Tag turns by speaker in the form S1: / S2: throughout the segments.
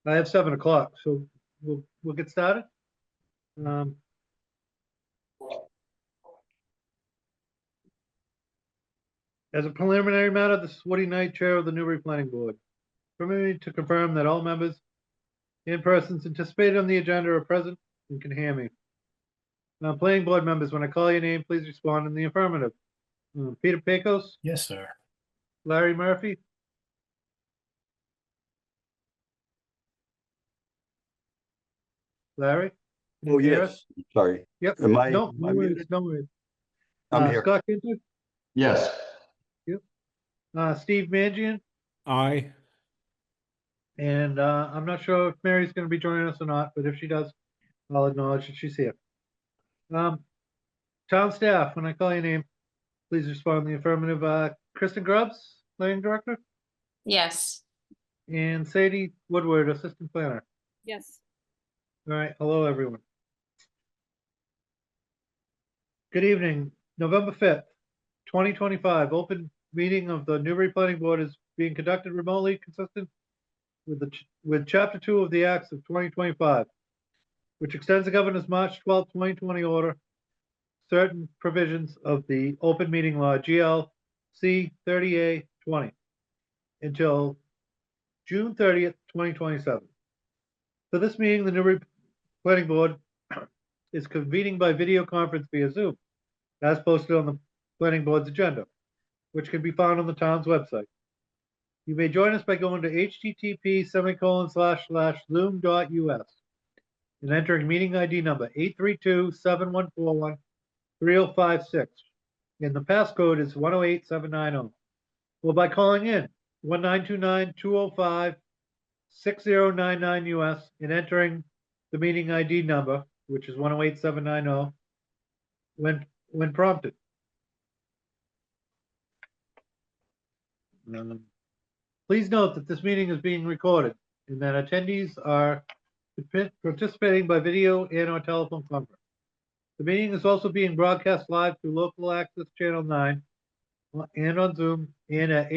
S1: I have 7 o'clock, so we'll get started. Um, As a preliminary matter, this is Woody Knight, Chair of the Newbury Planning Board. Permit me to confirm that all members and persons anticipated on the agenda are present and can hear me. Now, planning board members, when I call your name, please respond in the affirmative. Peter Pecos,
S2: Yes, sir.
S1: Larry Murphy, Larry?
S3: Oh,
S1: Can you hear us?
S3: yes, sorry.
S1: Yep.
S3: Am I
S1: No worries,
S3: muted?
S1: no worries.
S3: I'm here.
S1: Scott Kinter,
S3: Yes.
S1: Steve Mangian,
S2: Aye.
S1: and I'm not sure if Mary's going to be joining us or not, but if she does, I'll acknowledge that she's here. Town staff, when I call your name, please respond in the affirmative. Kristen Grubbs, planning director,
S4: Yes.
S1: and Sadie Woodward, assistant planner.
S4: Yes.
S1: All right, hello, everyone. Good evening, November 5th, 2025, open meeting of the Newbury Planning Board is being conducted remotely, consistent with Chapter 2 of the Acts of 2025, which extends the governor's March 12, 2020 order, certain provisions of the open meeting law, GLC 30A 20, until June 30th, 2027. For this meeting, the Newbury Planning Board is convening by video conference via Zoom, as posted on the Planning Board's agenda, which can be found on the town's website. You may join us by going to http://zoom.us and entering meeting ID number 832-7141-3056, and the passcode is 108790, or by calling in 1929-205-6099 US and entering the meeting ID number, which is 108790, when prompted. Please note that this meeting is being recorded and that attendees are participating by video and or telephone conference. The meeting is also being broadcast live through local access channel 9 and on Zoom and at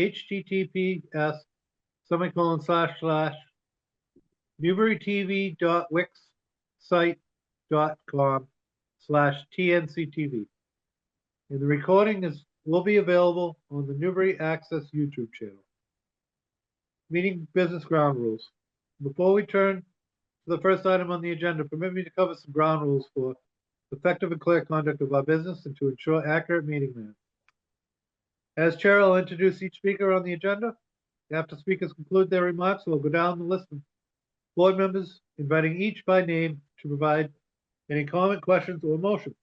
S1: https://newburytv.wixsite.com/tnctv. And the recording will be available on the Newbury Access YouTube channel. Meeting business ground rules. Before we turn to the first item on the agenda, permit me to cover some ground rules for effective and clear conduct of our business and to ensure accurate meeting minutes. As chair, I'll introduce each speaker on the agenda. After speakers conclude their remarks, we'll go down the list of board members, inviting each by name to provide any comment, questions, or motions.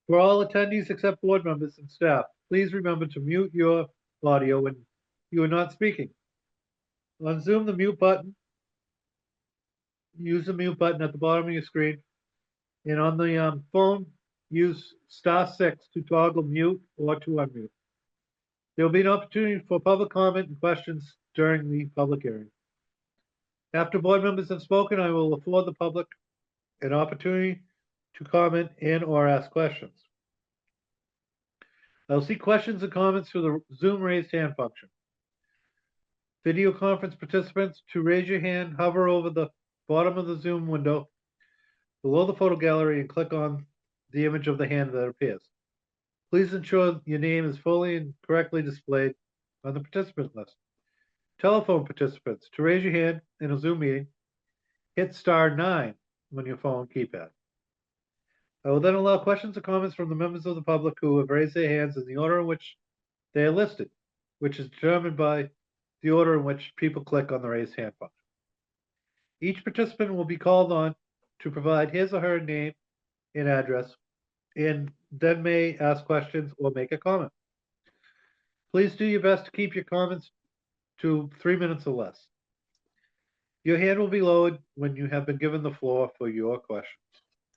S1: For all attendees except board members and staff, please remember to mute your audio when you are not speaking. On Zoom, use the mute button at the bottom of your screen. And on the phone, use *6 to toggle mute or to unmute. There will be an opportunity for public comment and questions during the public hearing. After board members have spoken, I will afford the public an opportunity to comment and or ask questions. I'll see questions and comments through the Zoom raised hand function. Video conference participants, to raise your hand, hover over the bottom of the Zoom window below the photo gallery and click on the image of the hand that appears. Please ensure your name is fully and correctly displayed on the participant list. Telephone participants, to raise your hand in a Zoom meeting, hit *9 on your phone keypad. I will then allow questions or comments from the members of the public who have raised their hands in the order in which they are listed, which is determined by the order in which people click on the raise hand function. Each participant will be called on to provide his or her name and address, and then may ask questions or make a comment. Please do your best to keep your comments to 3 minutes or less. Your hand will be lowered when you have been given the floor for your questions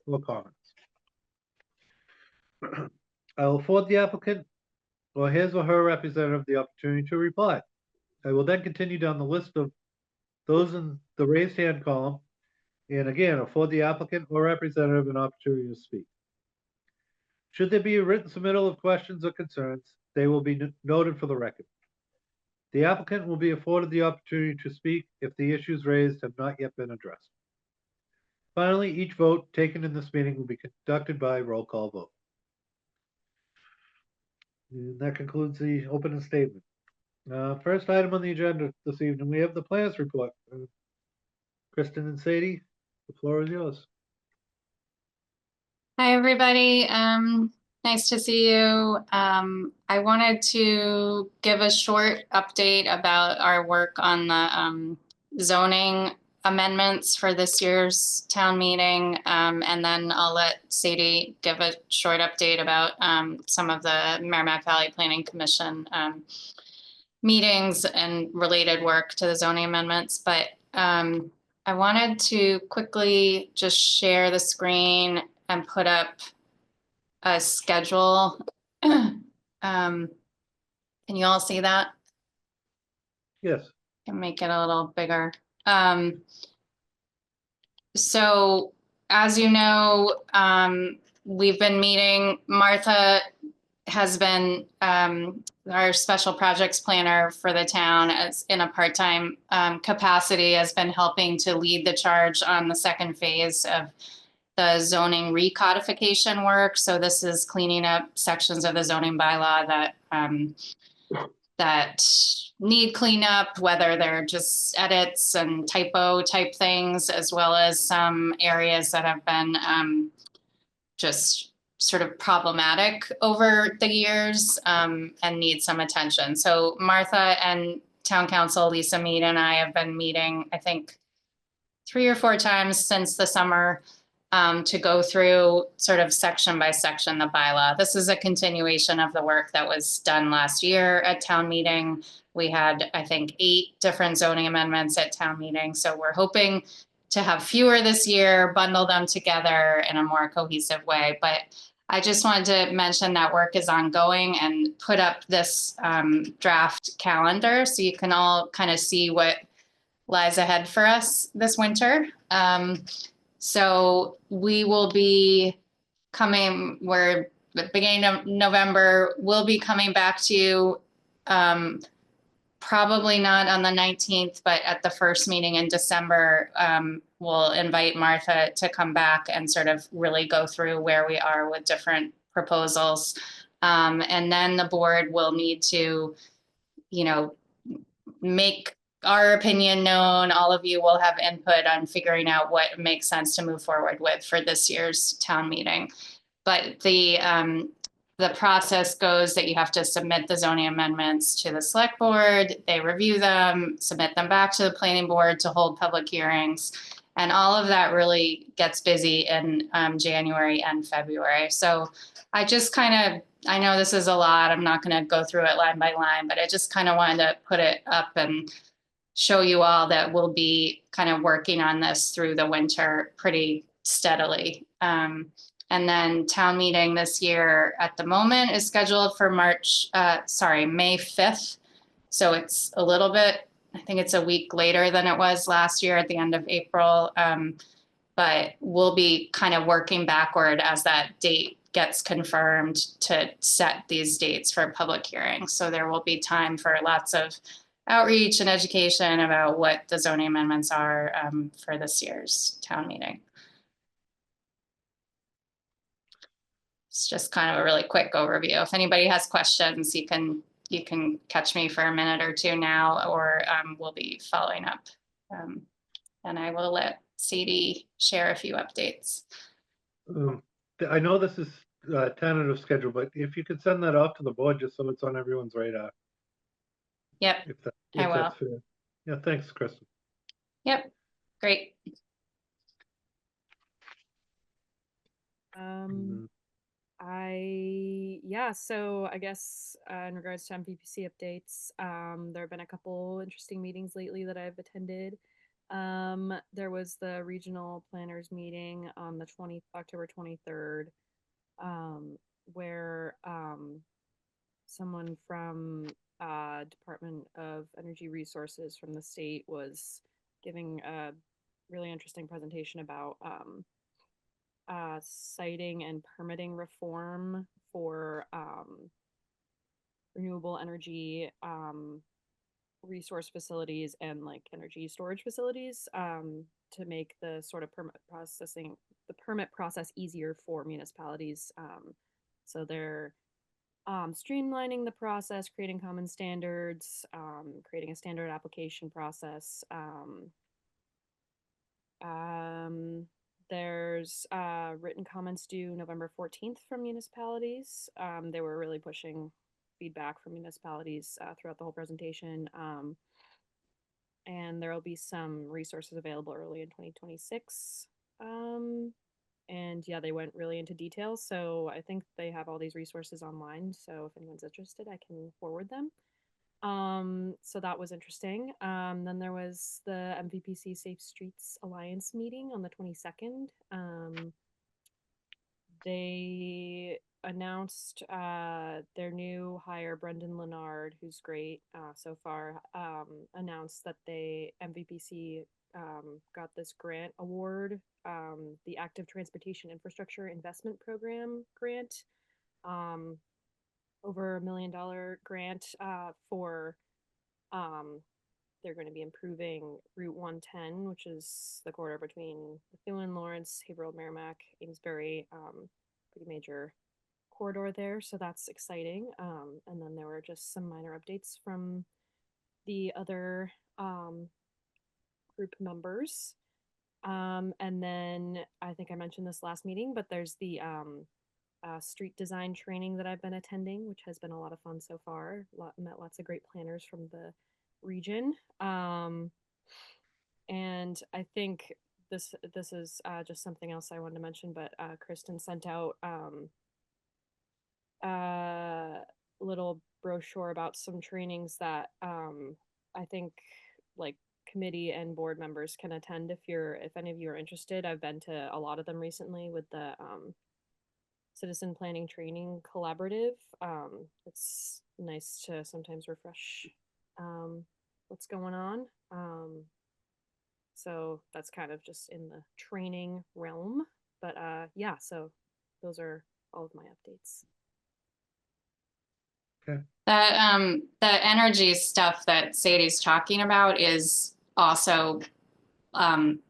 S1: or comments. I will afford the applicant or his or her representative the opportunity to reply. I will then continue down the list of those in the raised hand column, and again, afford the applicant or representative an opportunity to speak. Should there be a written submittal of questions or concerns, they will be noted for the record. The applicant will be afforded the opportunity to speak if the issues raised have not yet been addressed. Finally, each vote taken in this meeting will be conducted by roll call vote. And that concludes the opening statement. First item on the agenda this evening, we have the plans report. Kristen and Sadie, the floor is yours.
S2: Hi, everybody. Nice to see you. I wanted to give a short update about our work on the zoning amendments for this year's town meeting. And then I'll let Sadie give a short update about some of the Merrimack Valley Planning Commission meetings and related work to the zoning amendments. But I wanted to quickly just share the screen and put up a schedule. Can you all see that?
S1: Yes.
S2: Can make it a little bigger. So as you know, we've been meeting. Martha has been our special projects planner for the town as in a part-time capacity, has been helping to lead the charge on the second phase of the zoning recodification work. So this is cleaning up sections of the zoning bylaw that that need cleanup, whether they're just edits and typo type things, as well as some areas that have been just sort of problematic over the years and need some attention. So Martha and Town Council Lisa Mead and I have been meeting, I think, 3 or 4 times since the summer to go through sort of section by section the bylaw. This is a continuation of the work that was done last year at town meeting. We had, I think, 8 different zoning amendments at town meeting. So we're hoping to have fewer this year, bundle them together in a more cohesive way. But I just wanted to mention that work is ongoing and put up this draft calendar so you can all kind of see what lies ahead for us this winter. So we will be coming, we're at the beginning of November, we'll be coming back to you probably not on the 19th, but at the first meeting in December, we'll invite Martha to come back and sort of really go through where we are with different proposals. And then the board will need to, you know, make our opinion known. All of you will have input on figuring out what makes sense to move forward with for this year's town meeting. But the process goes that you have to submit the zoning amendments to the select board. They review them, submit them back to the planning board to hold public hearings. And all of that really gets busy in January and February. So I just kind of, I know this is a lot. I'm not going to go through it line by line, but I just kind of wanted to put it up and show you all that we'll be kind of working on this through the winter pretty steadily. And then town meeting this year at the moment is scheduled for May 5th. So it's a little bit, I think it's a week later than it was last year at the end of April. But we'll be kind of working backward as that date gets confirmed to set these dates for public hearings. So there will be time for lots of outreach and education about what the zoning amendments are for this year's town meeting. It's just kind of a really quick overview. If anybody has questions, you can catch me for a minute or two now, or we'll be following up. And I will let Sadie share a few updates.
S1: I know this is tentative schedule, but if you could send that off to the board just so it's on everyone's radar.
S2: Yep, I will.
S1: That's fair. Yeah, thanks, Kristen.
S2: Yep, great.
S4: So I guess in regards to MVPC updates, there have been a couple interesting meetings lately that I've attended. There was the regional planners meeting on the October 23rd, where someone from Department of Energy Resources from the state was giving a really interesting presentation about siting and permitting reform for renewable energy resource facilities and like energy storage facilities to make the sort of the permit process easier for municipalities. So they're streamlining the process, creating common standards, creating a standard application process. There's written comments due November 14th from municipalities. They were really pushing feedback from municipalities throughout the whole presentation. And there will be some resources available early in 2026. And yeah, they went really into detail. So I think they have all these resources online. So if anyone's interested, I can forward them. So that was interesting. Then there was the MVPC Safe Streets Alliance meeting on the 22nd. They announced their new hire, Brendan Leonard, who's great so far, announced that MVPC got this grant award, the Active Transportation Infrastructure Investment Program grant, over $1 million grant for they're going to be improving Route 110, which is the corridor between Methuen, Lawrence, Haverhill, Merrimack, Amesbury, pretty major corridor there. So that's exciting. And then there were just some minor updates from the other group members. And then I think I mentioned this last meeting, but there's the street design training that I've been attending, which has been a lot of fun so far. Met lots of great planners from the region. And I think this is just something else I wanted to mention, but Kristen sent out a little brochure about some trainings that I think like committee and board members can attend if any of you are interested. I've been to a lot of them recently with the Citizen Planning Training Collaborative. It's nice to sometimes refresh what's going on. So that's kind of just in the training realm. But yeah, so those are all of my updates.
S2: The energy stuff that Sadie's talking about is also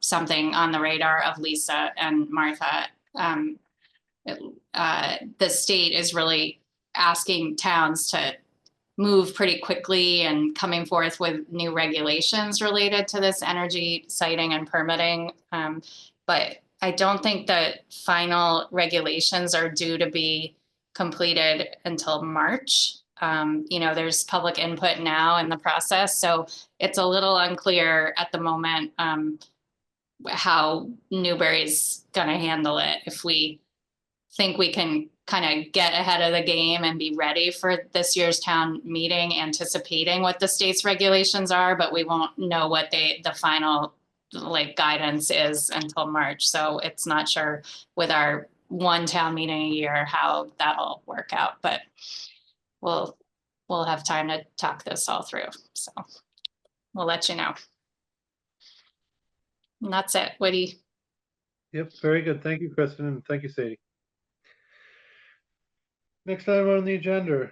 S2: something on the radar of Lisa and Martha. The state is really asking towns to move pretty quickly and coming forth with new regulations related to this energy siting and permitting. But I don't think that final regulations are due to be completed until March. There's public input now in the process, so it's a little unclear at the moment how Newbury's gonna handle it. If we think we can kind of get ahead of the game and be ready for this year's town meeting, anticipating what the state's regulations are, but we won't know what the final like guidance is until March. So it's not sure with our one town meeting a year how that'll work out, but we'll have time to talk this all through. So we'll let you know. And that's it. Woody.
S1: Yep, very good. Thank you, Kristen, and thank you, Sadie. Next item on the agenda,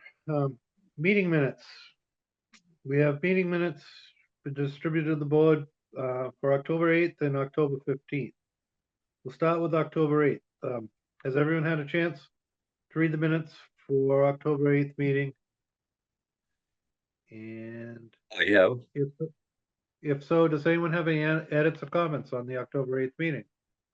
S1: meeting minutes. We have meeting minutes distributed to the board for October 8th and October 15th. We'll start with October 8th. Has everyone had a chance to read the minutes for October 8th meeting? And
S3: I have.
S1: if so, does anyone have any edits or comments on the October 8th meeting?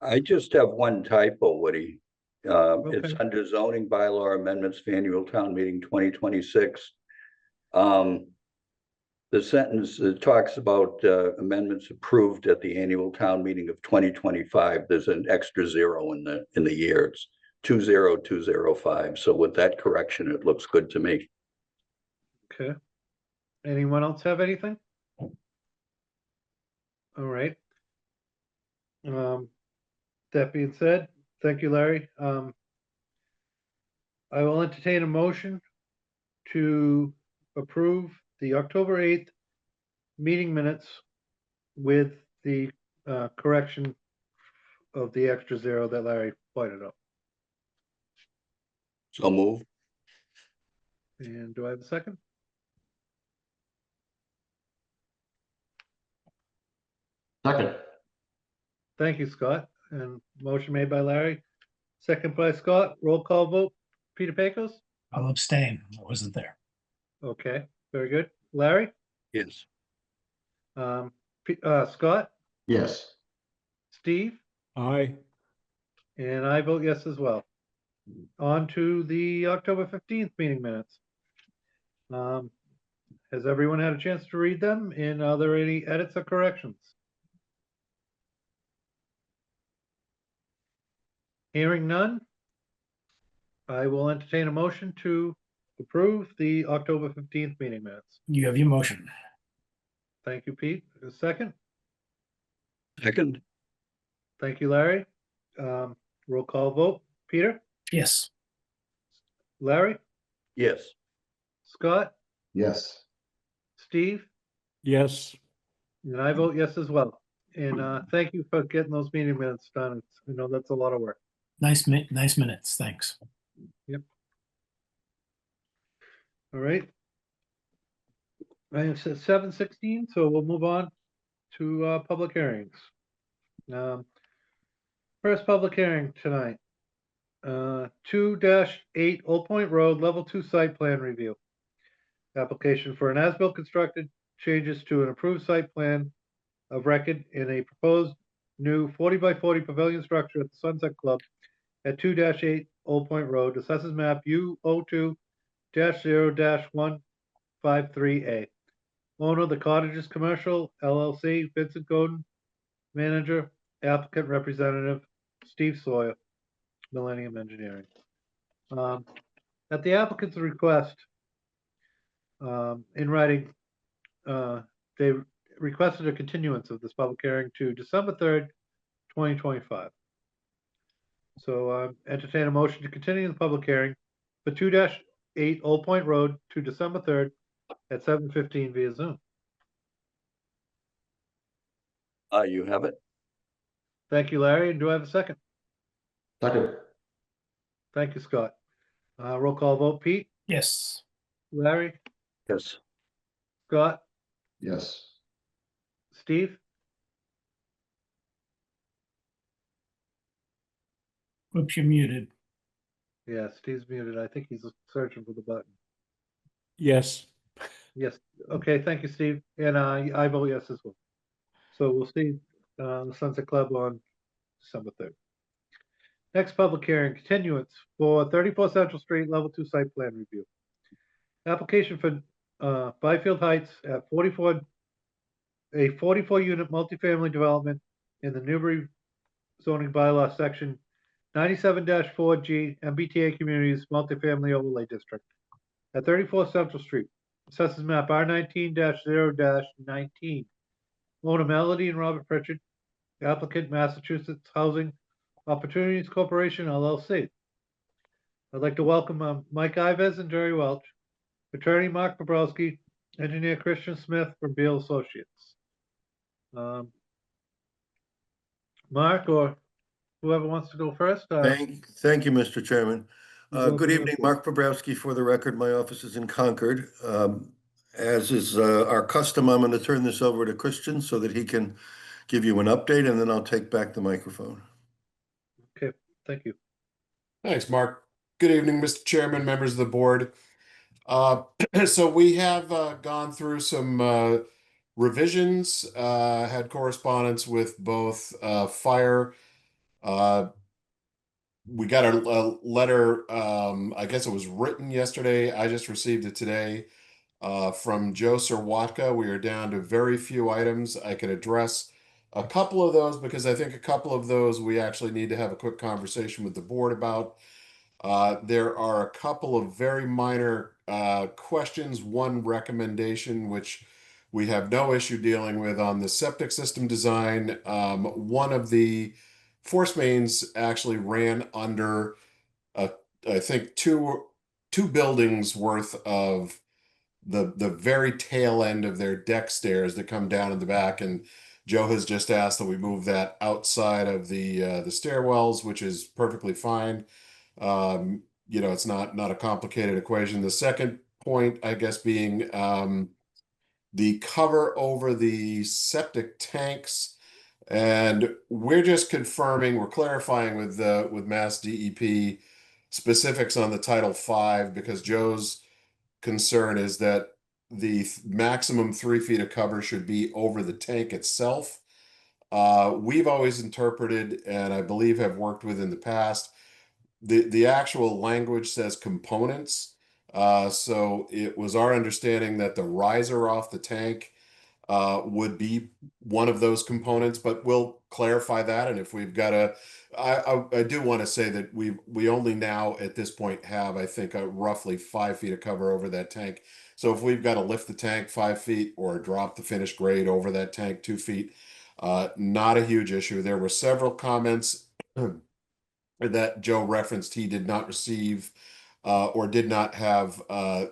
S3: I just have one typo, Woody. It's
S1: Okay.
S3: under zoning bylaw amendments for annual town meeting 2026. The sentence that talks about amendments approved at the annual town meeting of 2025, there's an extra zero in the year. It's 20205. So with that correction, it looks good to me.
S1: Okay. Anyone else have anything? All right. That being said, thank you, Larry. I will entertain a motion to approve the October 8th meeting minutes with the correction of the extra zero that Larry pointed out.
S3: So move.
S1: And do I have a second?
S5: Second.
S1: Thank you, Scott. And motion made by Larry, second by Scott. Roll call vote. Peter Pecos?
S6: I'll abstain. I wasn't there.
S1: Okay, very good. Larry?
S3: Yes.
S1: Scott?
S5: Yes.
S1: Steve?
S7: Aye.
S1: And I vote yes as well. On to the October 15th meeting minutes. Has everyone had a chance to read them? And are there any edits or corrections? Hearing none, I will entertain a motion to approve the October 15th meeting minutes.
S6: You have your motion.
S1: Thank you, Pete. A second.
S3: Second.
S1: Thank you, Larry. Roll call vote. Peter?
S6: Yes.
S1: Larry?
S3: Yes.
S1: Scott?
S5: Yes.
S1: Steve?
S7: Yes.
S1: And I vote yes as well. And thank you for getting those meeting minutes done. I know that's a lot of work.
S6: Nice minutes. Thanks.
S1: All right. It's 7:16, so we'll move on to public hearings. First public hearing tonight. 2-8 Old Point Road, Level 2 Site Plan Review. Application for an as-built constructed changes to an approved site plan of record in a proposed new 40 by 40 pavilion structure at the Sunset Club at 2-8 Old Point Road, assessors map U02-0-153A. Owner, The Cottages Commercial LLC, Vincent Godin, manager, applicant representative, Steve Sawyer, Millennium Engineering. At the applicant's request, in writing, they requested a continuance of this public hearing to December 3rd, 2025. So entertain a motion to continue the public hearing for 2-8 Old Point Road to December 3rd at 7:15 via Zoom.
S3: You have it.
S1: Thank you, Larry. And do I have a second?
S5: Second.
S1: Thank you, Scott. Roll call vote. Pete?
S6: Yes.
S1: Larry?
S3: Yes.
S1: Scott?
S5: Yes.
S1: Steve?
S6: Oops, you're muted.
S1: Yeah, Steve's muted. I think he's searching for the button.
S7: Yes.
S1: Yes. Okay, thank you, Steve. And I vote yes as well. So we'll see the Sunset Club on December 3rd. Next public hearing, continuance for 34 Central Street, Level 2 Site Plan Review. Application for Byfield Heights at a 44-unit multifamily development in the Newbury zoning bylaw section 97-4G MBTA Communities Multifamily Overlay District at 34 Central Street. Assessors map R19-0-19. Owner Melody and Robert Pritchard. Applicant Massachusetts Housing Opportunities Corporation, LLC. I'd like to welcome Mike Ives and Jerry Welch, attorney Mark Bobrowski, engineer Christian Smith from Beal Associates. Mark or whoever wants to go first.
S8: Thank you, Mr. Chairman.
S1: Welcome
S8: Good
S1: to
S8: evening,
S1: the-
S8: Mark Bobrowski. For the record, my office is in Concord. As is our custom, I'm going to turn this over to Christian so that he can give you an update, and then I'll take back the microphone.
S1: Okay, thank you.
S9: Thanks, Mark. Good evening, Mr. Chairman, members of the board. So we have gone through some revisions, had correspondence with both fire. We got a letter, I guess it was written yesterday. I just received it today from Joe Serwatka. We are down to very few items. I could address a couple of those because I think a couple of those we actually need to have a quick conversation with the board about. There are a couple of very minor questions, one recommendation which we have no issue dealing with on the septic system design. One of the force mains actually ran under I think two buildings worth of the very tail end of their deck stairs that come down in the back, and Joe has just asked that we move that outside of the stairwells, which is perfectly fine. It's not a complicated equation. The second point, I guess, being the cover over the septic tanks And we're just confirming, we're clarifying with Mass DEP specifics on the Title V, because Joe's concern is that the maximum 3 feet of cover should be over the tank itself. We've always interpreted, and I believe have worked with in the past, the actual language says components. So it was our understanding that the riser off the tank would be one of those components, but we'll clarify that. And if we've got I do want to say that we only now at this point have, I think, roughly 5 feet of cover over that tank. So if we've got to lift the tank 5 feet or drop the finished grade over that tank 2 feet, not a huge issue. There were several comments that Joe referenced he did not receive or did not have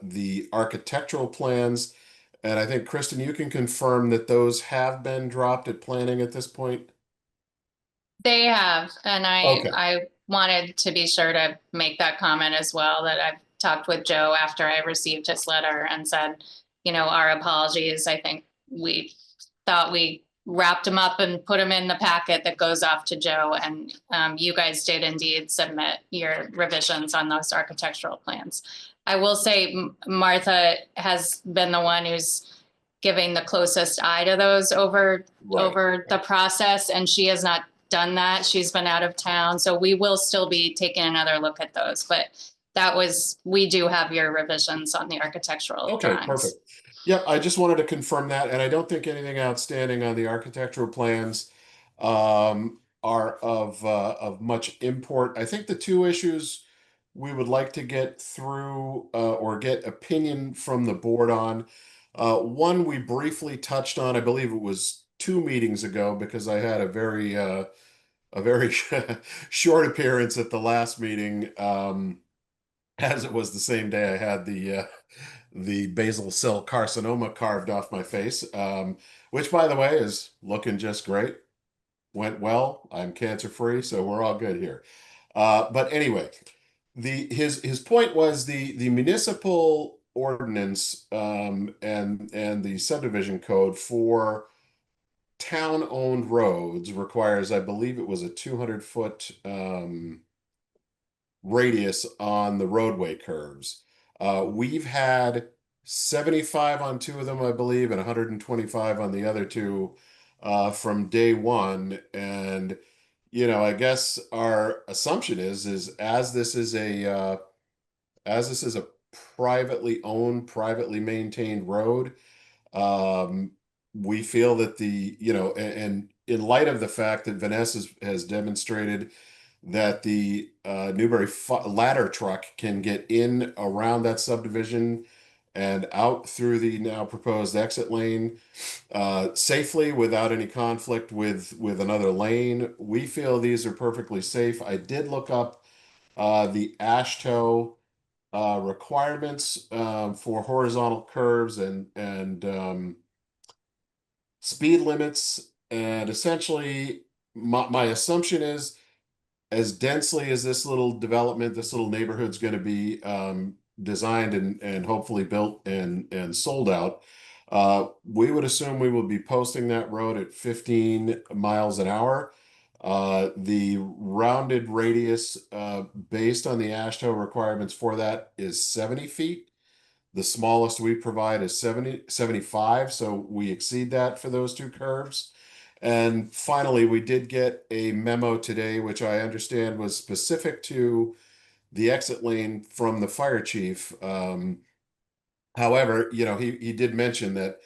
S9: the architectural plans. And I think, Kristen, you can confirm that those have been dropped at planning at this point.
S2: They have, and
S9: Okay.
S2: I wanted to be sure to make that comment as well, that I've talked with Joe after I received his letter and said, our apologies. I think we thought we wrapped them up and put them in the packet that goes off to Joe, and you guys did indeed submit your revisions on those architectural plans. I will say Martha has been the one who's giving the closest eye to those over the process, and she has not done that. She's been out of town, so we will still be taking another look at those. But we do have your revisions on the architectural
S9: Okay,
S2: drawings.
S9: perfect. Yep, I just wanted to confirm that, and I don't think anything outstanding on the architectural plans are of much import. I think the two issues we would like to get through or get opinion from the board on. One we briefly touched on, I believe it was 2 meetings ago, because I had a very short appearance at the last meeting, as it was the same day I had the basal cell carcinoma carved off my face, which, by the way, is looking just great. Went well. I'm cancer free, so we're all good here. But anyway, his point was the municipal ordinance and the subdivision code for town-owned roads requires, I believe it was a 200-foot radius on the roadway curves. We've had 75 on 2 of them, I believe, and 125 on the other 2 from day one. And I guess our assumption is as this is a privately owned, privately maintained road, we feel that and in light of the fact that Vanessa has demonstrated that the Newbury ladder truck can get in around that subdivision and out through the now proposed exit lane safely without any conflict with another lane. We feel these are perfectly safe. I did look up the AASHTO requirements for horizontal curves and speed limits, and essentially my assumption is, as densely as this little development, this little neighborhood's going to be designed and hopefully built and sold out, we would assume we will be posting that road at 15 miles an hour. The rounded radius based on the AASHTO requirements for that is 70 feet. The smallest we provide is 75, so we exceed that for those 2 curves. And finally, we did get a memo today, which I understand was specific to the exit lane from the fire chief. However, he did mention that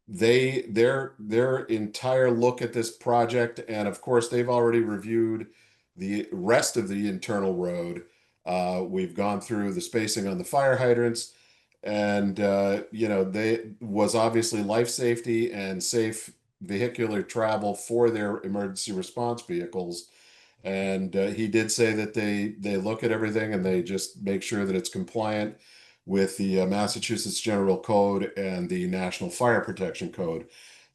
S9: their entire look at this project, and of course they've already reviewed the rest of the internal road. We've gone through the spacing on the fire hydrants, and they was obviously life safety and safe vehicular travel for their emergency response vehicles. And he did say that they look at everything and they just make sure that it's compliant with the Massachusetts General Code and the National Fire Protection Code.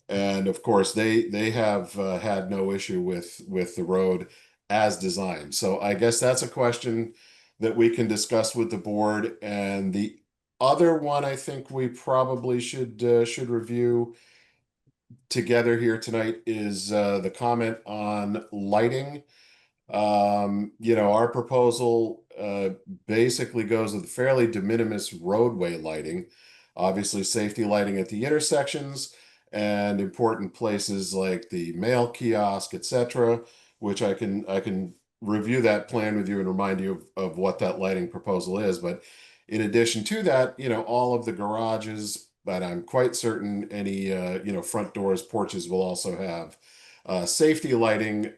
S9: And of course, they have had no issue with the road as designed. So I guess that's a question that we can discuss with the board. And the other one I think we probably should review together here tonight is the comment on lighting. Our proposal basically goes with fairly de minimis roadway lighting, obviously safety lighting at the intersections and important places like the mail kiosk, etc., which I can review that plan with you and remind you of what that lighting proposal is. But in addition to that, all of the garages, but I'm quite certain any front doors, porches will also have safety lighting,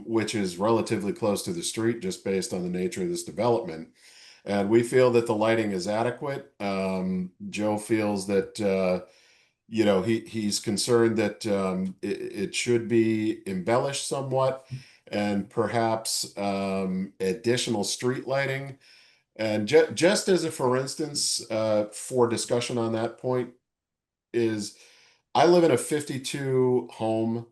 S9: which is relatively close to the street just based on the nature of this development. And we feel that the lighting is adequate. Joe feels that he's concerned that it should be embellished somewhat and perhaps additional street lighting. And just as a for instance, for discussion on that point, is I live in a 52 home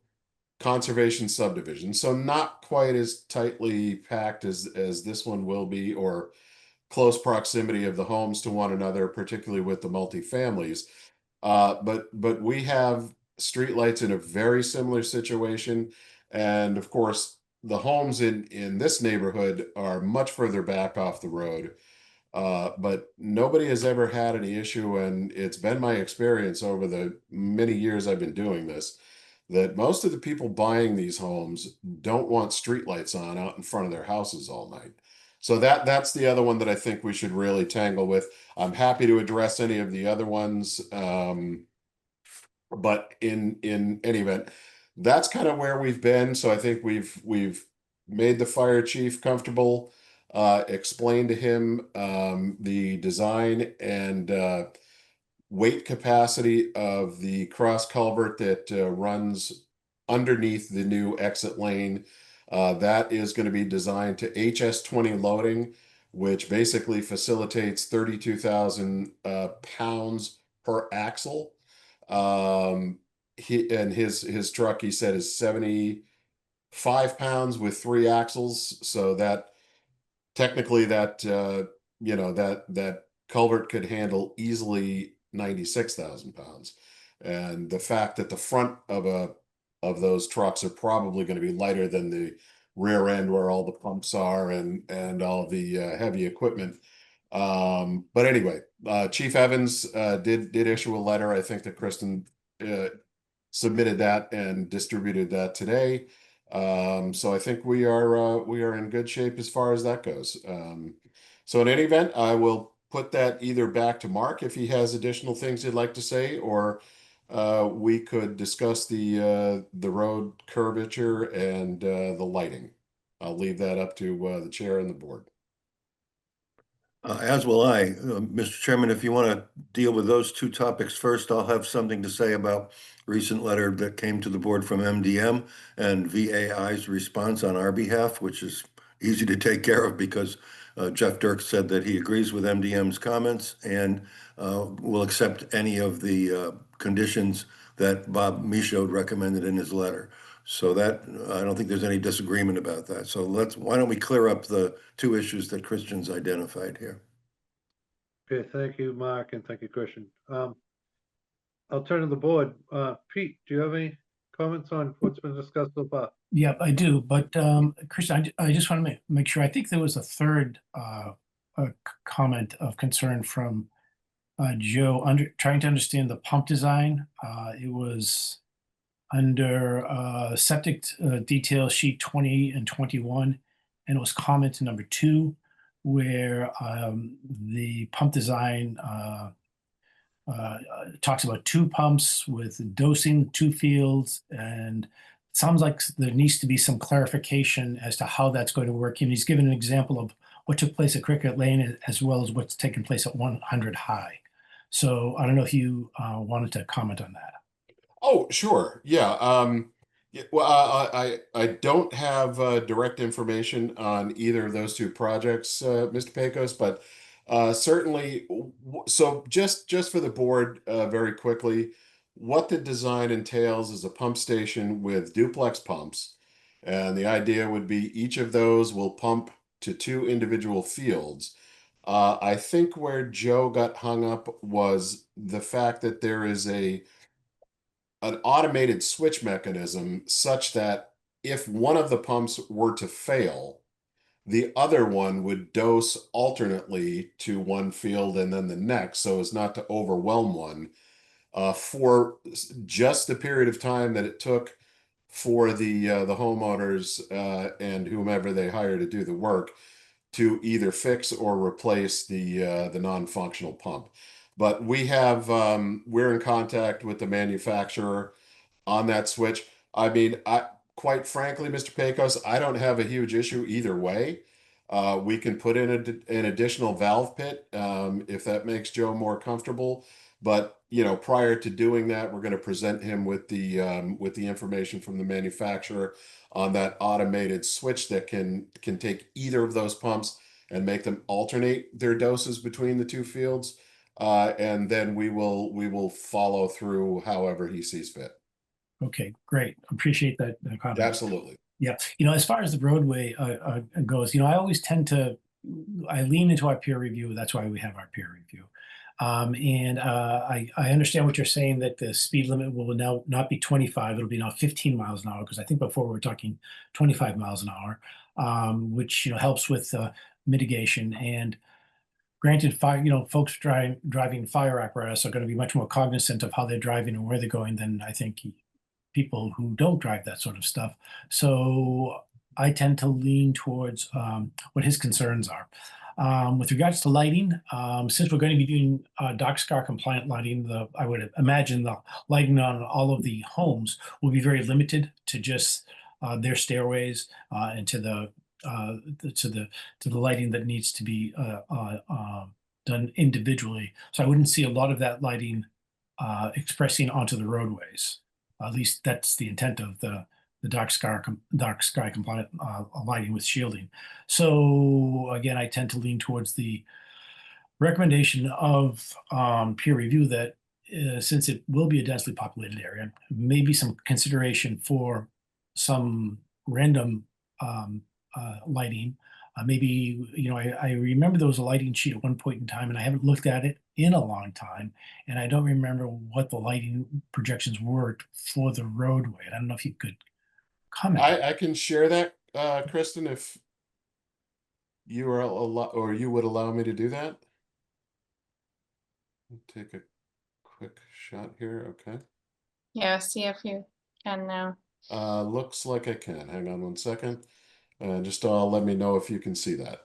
S9: conservation subdivision, so not quite as tightly packed as this one will be, or close proximity of the homes to one another, particularly with the multifamilies. But we have streetlights in a very similar situation, and of course, the homes in this neighborhood are much further back off the road. But nobody has ever had any issue, and it's been my experience over the many years I've been doing this, that most of the people buying these homes don't want streetlights on out in front of their houses all night. So that's the other one that I think we should really tangle with. I'm happy to address any of the other ones, but in any event, that's kind of where we've been. So I think we've made the fire chief comfortable, explained to him the design and weight capacity of the cross culvert that runs underneath the new exit lane. That is going to be designed to HS20 loading, which basically facilitates 32,000 pounds per axle. His truck, he said, is 75 pounds with 3 axles, so that technically that that culvert could handle easily 96,000 pounds. And the fact that the front of those trucks are probably going to be lighter than the rear end where all the pumps are and all the heavy equipment. But anyway, Chief Evans did issue a letter. I think that Kristen submitted that and distributed that today. So I think we are in good shape as far as that goes. So in any event, I will put that either back to Mark if he has additional things he'd like to say, or we could discuss the road curvature and the lighting. I'll leave that up to the chair and the board.
S8: As will I. Mr. Chairman, if you want to deal with those two topics first, I'll have something to say about recent letter that came to the board from MDM and VAI's response on our behalf, which is easy to take care of because Jeff Dirk said that he agrees with MDM's comments and will accept any of the conditions that Bob Michaud recommended in his letter. So that, I don't think there's any disagreement about that. So why don't we clear up the two issues that Christian's identified here?
S1: Okay, thank you, Mark, and thank you, Christian. I'll turn to the board. Pete, do you have any comments on what's been discussed so far?
S6: Yep, I do. But Christian, I just want to make sure. I think there was a third comment of concern from Joe trying to understand the pump design. It was under septic detail sheet 20 and 21, and it was comment number 2, where the pump design talks about 2 pumps with dosing 2 fields, and it sounds like there needs to be some clarification as to how that's going to work. And he's given an example of what took place at Cricket Lane as well as what's taken place at 100 High. So I don't know if you wanted to comment on that.
S9: Oh, sure. Yeah. Well, I don't have direct information on either of those 2 projects, Mr. Pecos, but certainly. So just for the board, very quickly, what the design entails is a pump station with duplex pumps, and the idea would be each of those will pump to 2 individual fields. I think where Joe got hung up was the fact that there is a an automated switch mechanism such that if one of the pumps were to fail, the other one would dose alternately to one field and then the next, so as not to overwhelm one, for just the period of time that it took for the homeowners and whomever they hire to do the work to either fix or replace the non-functional pump. But we're in contact with the manufacturer on that switch. I mean, quite frankly, Mr. Pecos, I don't have a huge issue either way. We can put in an additional valve pit if that makes Joe more comfortable. But prior to doing that, we're going to present him with the information from the manufacturer on that automated switch that can take either of those pumps and make them alternate their doses between the two fields. And then we will follow through however he sees fit.
S6: Okay, great. Appreciate that comment.
S9: Absolutely.
S6: Yeah, as far as the roadway goes, I always I lean into our peer review. That's why we have our peer review. And I understand what you're saying, that the speed limit will now not be 25, it'll be now 15 miles an hour, because I think before we were talking 25 miles an hour, which helps with mitigation. And granted, folks driving fire apparatus are going to be much more cognizant of how they're driving and where they're going than I think people who don't drive that sort of stuff. So I tend to lean towards what his concerns are. With regards to lighting, since we're going to be doing dark sky compliant lighting, I would imagine the lighting on all of the homes will be very limited to just their stairways and to the lighting that needs to be done individually. So I wouldn't see a lot of that lighting expressing onto the roadways. At least that's the intent of the dark sky compliant lighting with shielding. So again, I tend to lean towards the recommendation of peer review that since it will be a densely populated area, maybe some consideration for some random lighting. Maybe, I remember there was a lighting sheet at one point in time, and I haven't looked at it in a long time, and I don't remember what the lighting projections were for the roadway. I don't know if you could comment.
S9: I can share that, Kristen, if you are or you would allow me to do that. Take a quick shot here. Okay.
S2: Yeah, see if you can now.
S9: Looks like I can. Hang on one second. Just let me know if you can see that.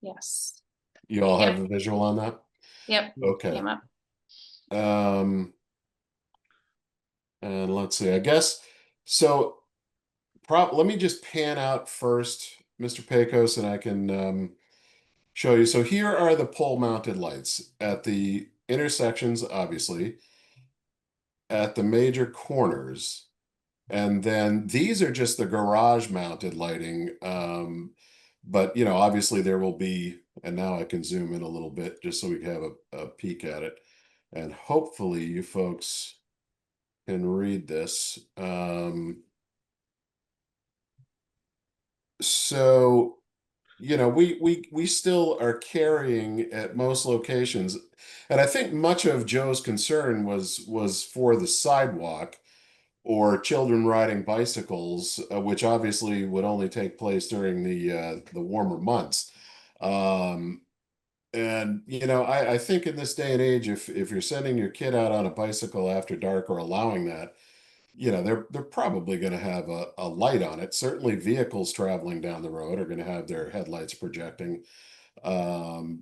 S2: Yes.
S9: You all
S2: Yep.
S9: have a visual on that?
S2: Yep.
S9: Okay.
S2: Came up.
S9: And let's see, I guess, so let me just pan out first, Mr. Pecos, and I can show you. So here are the pole mounted lights at the intersections, obviously, at the major corners. And then these are just the garage mounted lighting. But obviously there will be, and now I can zoom in a little bit just so we can have a peek at it. And hopefully you folks can read this. So, we still are carrying at most locations, and I think much of Joe's concern was for the sidewalk or children riding bicycles, which obviously would only take place during the warmer months. And I think in this day and age, if you're sending your kid out on a bicycle after dark or allowing that, they're probably going to have a light on it. Certainly vehicles traveling down the road are going to have their headlights projecting. But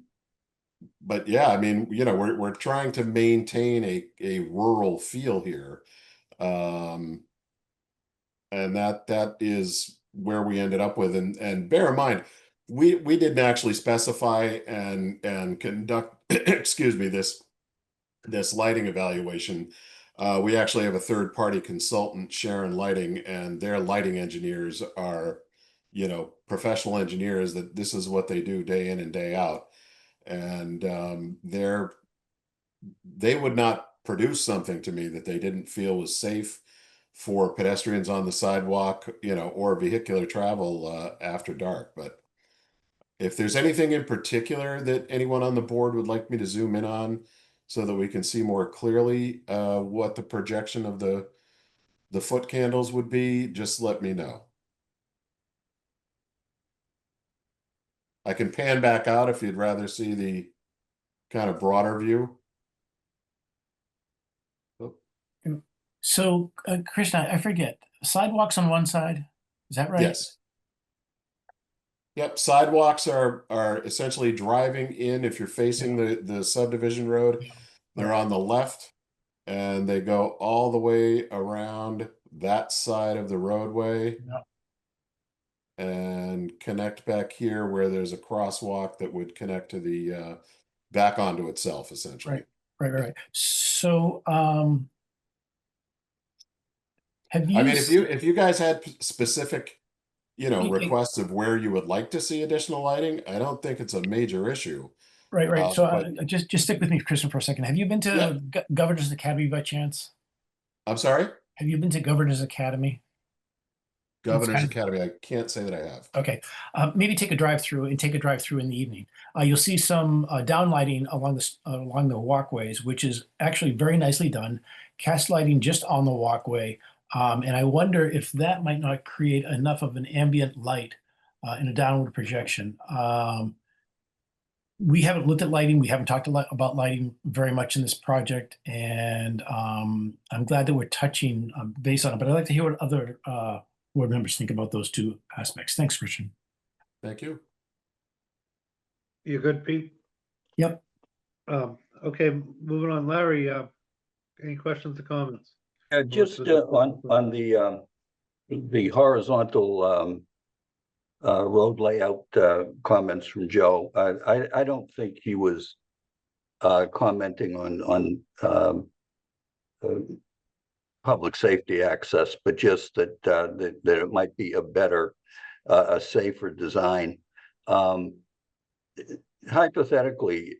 S9: yeah, I mean, we're trying to maintain a rural feel here. And that is where we ended up with. And bear in mind, we didn't actually specify and conduct, excuse me, this lighting evaluation. We actually have a third-party consultant, Sharon Lighting, and their lighting engineers are, professional engineers that this is what they do day in and day out. And they would not produce something to me that they didn't feel was safe for pedestrians on the sidewalk, or vehicular travel after dark. But if there's anything in particular that anyone on the board would like me to zoom in on, so that we can see more clearly what the projection of the foot candles would be, just let me know. I can pan back out if you'd rather see the kind of broader view.
S6: So, Krishna, I forget, sidewalks on one side, is that right?
S9: Yes. Yep, sidewalks are essentially driving in. If you're facing the subdivision road, they're on the left, and they go all the way around that side of the roadway.
S6: Yeah.
S9: And connect back here where there's a crosswalk that would connect to the back onto itself, essentially.
S6: Right. So, have you?
S9: I mean, if you guys had specific,
S6: Y-
S9: requests of where you would like to see additional lighting, I don't think it's a major issue.
S6: Right. So,
S9: but-
S6: just stick with me, Krishna, for a second. Have you been to Governor's Academy by chance?
S9: I'm sorry?
S6: Have you been to Governor's Academy?
S9: Governor's
S6: kind of-
S9: Academy, I can't say that I have.
S6: Okay, maybe take a drive through in the evening. You'll see some downlighting along the walkways, which is actually very nicely done. Cast lighting just on the walkway, and I wonder if that might not create enough of an ambient light in a downward projection. We haven't looked at lighting. We haven't talked a lot about lighting very much in this project, and I'm glad that we're touching base on it. But I'd like to hear what other board members think about those two aspects. Thanks, Christian.
S9: Thank you.
S1: You good, Pete?
S6: Yep.
S1: Okay, moving on. Larry, any questions or comments?
S3: Just on the horizontal road layout comments from Joe, I don't think he was commenting on public safety access, but just that it might be a safer design. Hypothetically,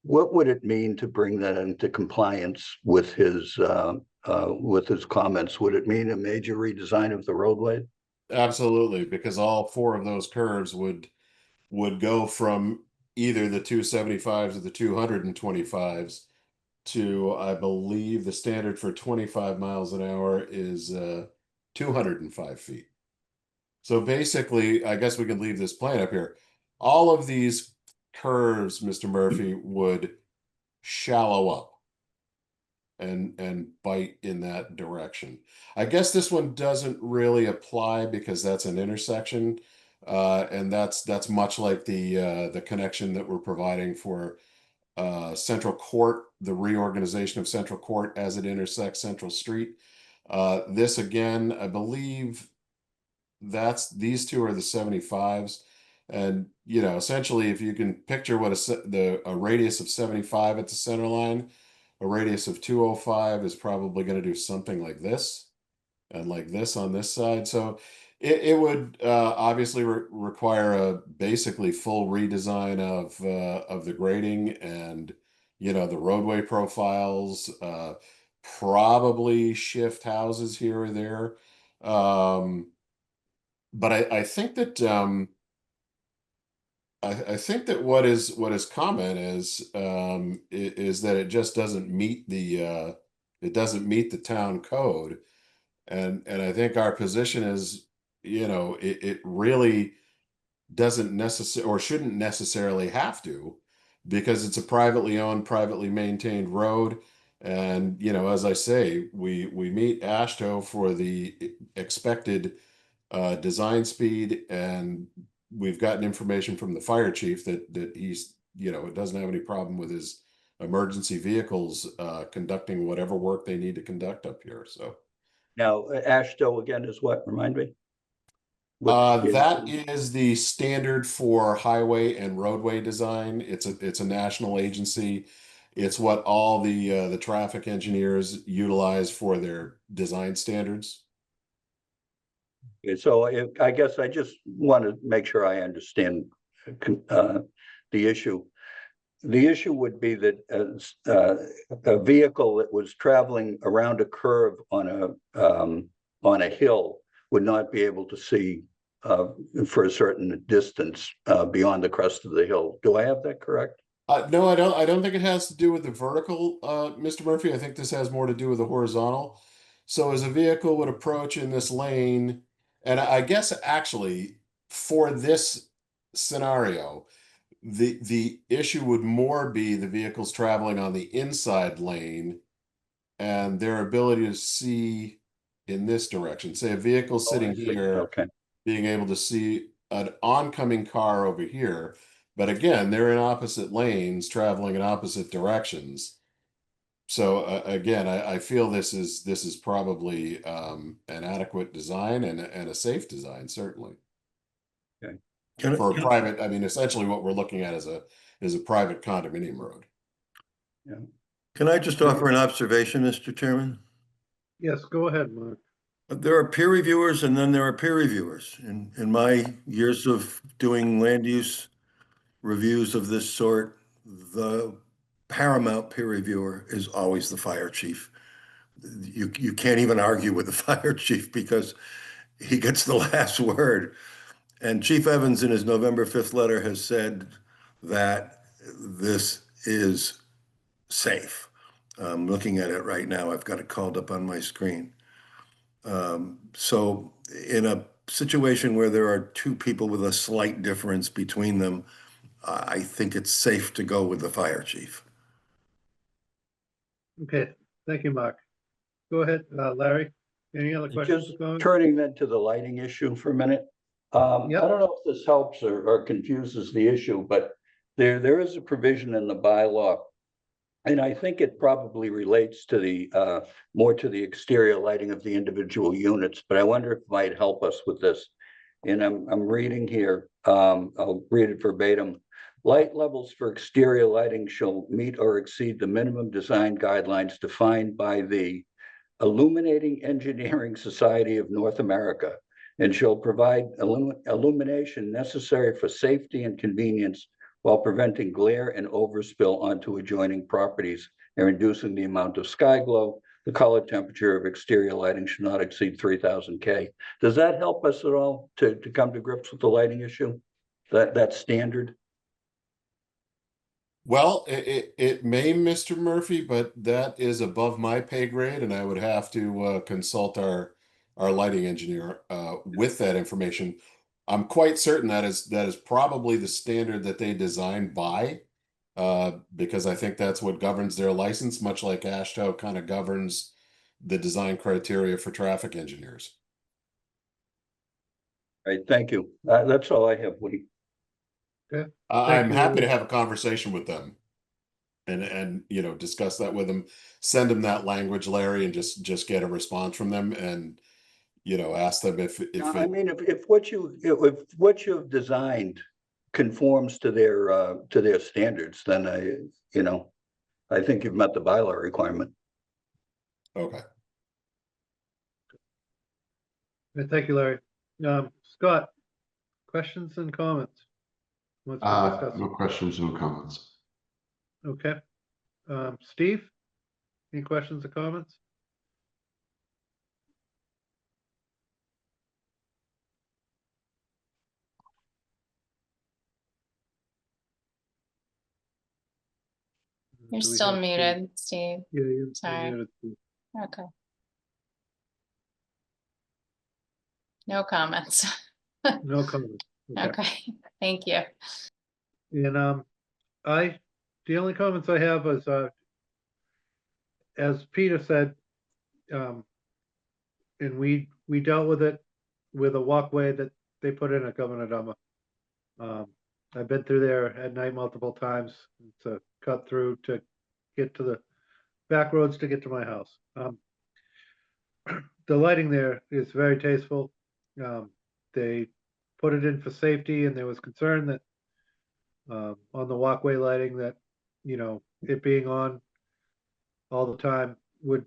S3: what would it mean to bring that into compliance with his comments? Would it mean a major redesign of the roadway?
S9: Absolutely, because all four of those curves would go from either the 275s or the 225s to, I believe the standard for 25 miles an hour is 205 feet. So basically, I guess we can leave this plan up here. All of these curves, Mr. Murphy, would shallow up and bite in that direction. I guess this one doesn't really apply because that's an intersection, and that's much like the connection that we're providing for Central Court, the reorganization of Central Court as it intersects Central Street. This again, I believe these two are the 75s. And, essentially, if you can picture what a radius of 75 at the center line, a radius of 205 is probably going to do something like this and like this on this side. So it would obviously require a basically full redesign of the grading and, the roadway profiles, probably shift houses here or there. But I think that I think that what his comment is that it just doesn't meet the town code, and I think our position is, it really doesn't necessarily or shouldn't necessarily have to, because it's a privately owned, privately maintained road. And, as I say, we meet AASHTO for the expected design speed, and we've gotten information from the fire chief that he's, doesn't have any problem with his emergency vehicles conducting whatever work they need to conduct up here. So
S3: Now, AASHTO again is what? Remind me.
S9: that is the standard for highway and roadway design. It's a national agency. It's what all the traffic engineers utilize for their design standards.
S3: So I guess I just want to make sure I understand the issue. The issue would be that a vehicle that was traveling around a curve on a hill would not be able to see for a certain distance beyond the crest of the hill. Do I have that correct?
S9: No, I don't think it has to do with the vertical, Mr. Murphy. I think this has more to do with the horizontal. So as a vehicle would approach in this lane, and I guess actually for this scenario, the issue would more be the vehicles traveling on the inside lane and their ability to see in this direction. Say a vehicle
S3: Oh, I
S9: sitting
S3: see.
S9: here,
S3: Okay,
S9: being able to see an oncoming car over here. But again, they're in opposite lanes, traveling in opposite directions. So again, I feel this is probably an adequate design and a safe design, certainly.
S8: Can
S9: For a
S8: I,
S9: private, I mean, essentially what we're looking at is a private condominium road.
S8: can I just offer an observation, Mr. Chairman?
S1: Yes, go ahead, Mark.
S8: There are peer reviewers and then there are peer reviewers. In my years of doing land use reviews of this sort, the paramount peer reviewer is always the fire chief. You can't even argue with the fire chief because he gets the last word. And Chief Evans in his November 5th letter has said that this is safe. I'm looking at it right now. I've got it called up on my screen. So in a situation where there are two people with a slight difference between them, I think it's safe to go with the fire chief.
S1: Okay, thank you, Mark. Go ahead, Larry. Any other questions?
S3: just
S1: or comments?
S3: turning then to the lighting issue for a minute.
S1: Yep.
S3: I don't know if this helps or confuses the issue, but there is a provision in the bylaw. And I think it probably relates to the more to the exterior lighting of the individual units, but I wonder if it might help us with this. And I'm reading here, I'll read it verbatim. Light levels for exterior lighting shall meet or exceed the minimum design guidelines defined by the Illuminating Engineering Society of North America, and shall provide illumination necessary for safety and convenience while preventing glare and overspill onto adjoining properties and reducing the amount of sky glow. The color temperature of exterior lighting should not exceed 3000 K. Does that help us at all to come to grips with the lighting issue? That's standard?
S9: Well, it may, Mr. Murphy, but that is above my pay grade, and I would have to consult our lighting engineer with that information. I'm quite certain that is probably the standard that they designed by, because I think that's what governs their license, much like AASHTO kind of governs the design criteria for traffic engineers.
S3: All right, thank you. That's all I have, Woody.
S9: I'm happy
S1: you.
S9: to have a conversation with them and discuss that with them, send them that language, Larry, and just get a response from them and ask them if
S3: I mean, if what you've designed conforms to their standards, then I think you've met the bylaw requirement.
S9: okay.
S1: Thank you, Larry. Scott, questions and comments? What's been discussed?
S5: No questions, no comments.
S1: Okay. Steve, any questions or comments?
S2: You're
S1: Do we
S2: still
S1: have Steve?
S2: muted, Steve.
S1: Yeah, you're
S2: Sorry.
S1: muted, Steve.
S2: Okay. No comments.
S1: No comments.
S2: Okay, thank you.
S1: And the only comments I have is, as Peter said, and we dealt with it with a walkway that they put in at Governor Dummer. I've been through there at night multiple times to cut through to get to the back roads to get to my house. The lighting there is very tasteful. They put it in for safety, and there was concern that on the walkway lighting that, it being on all the time would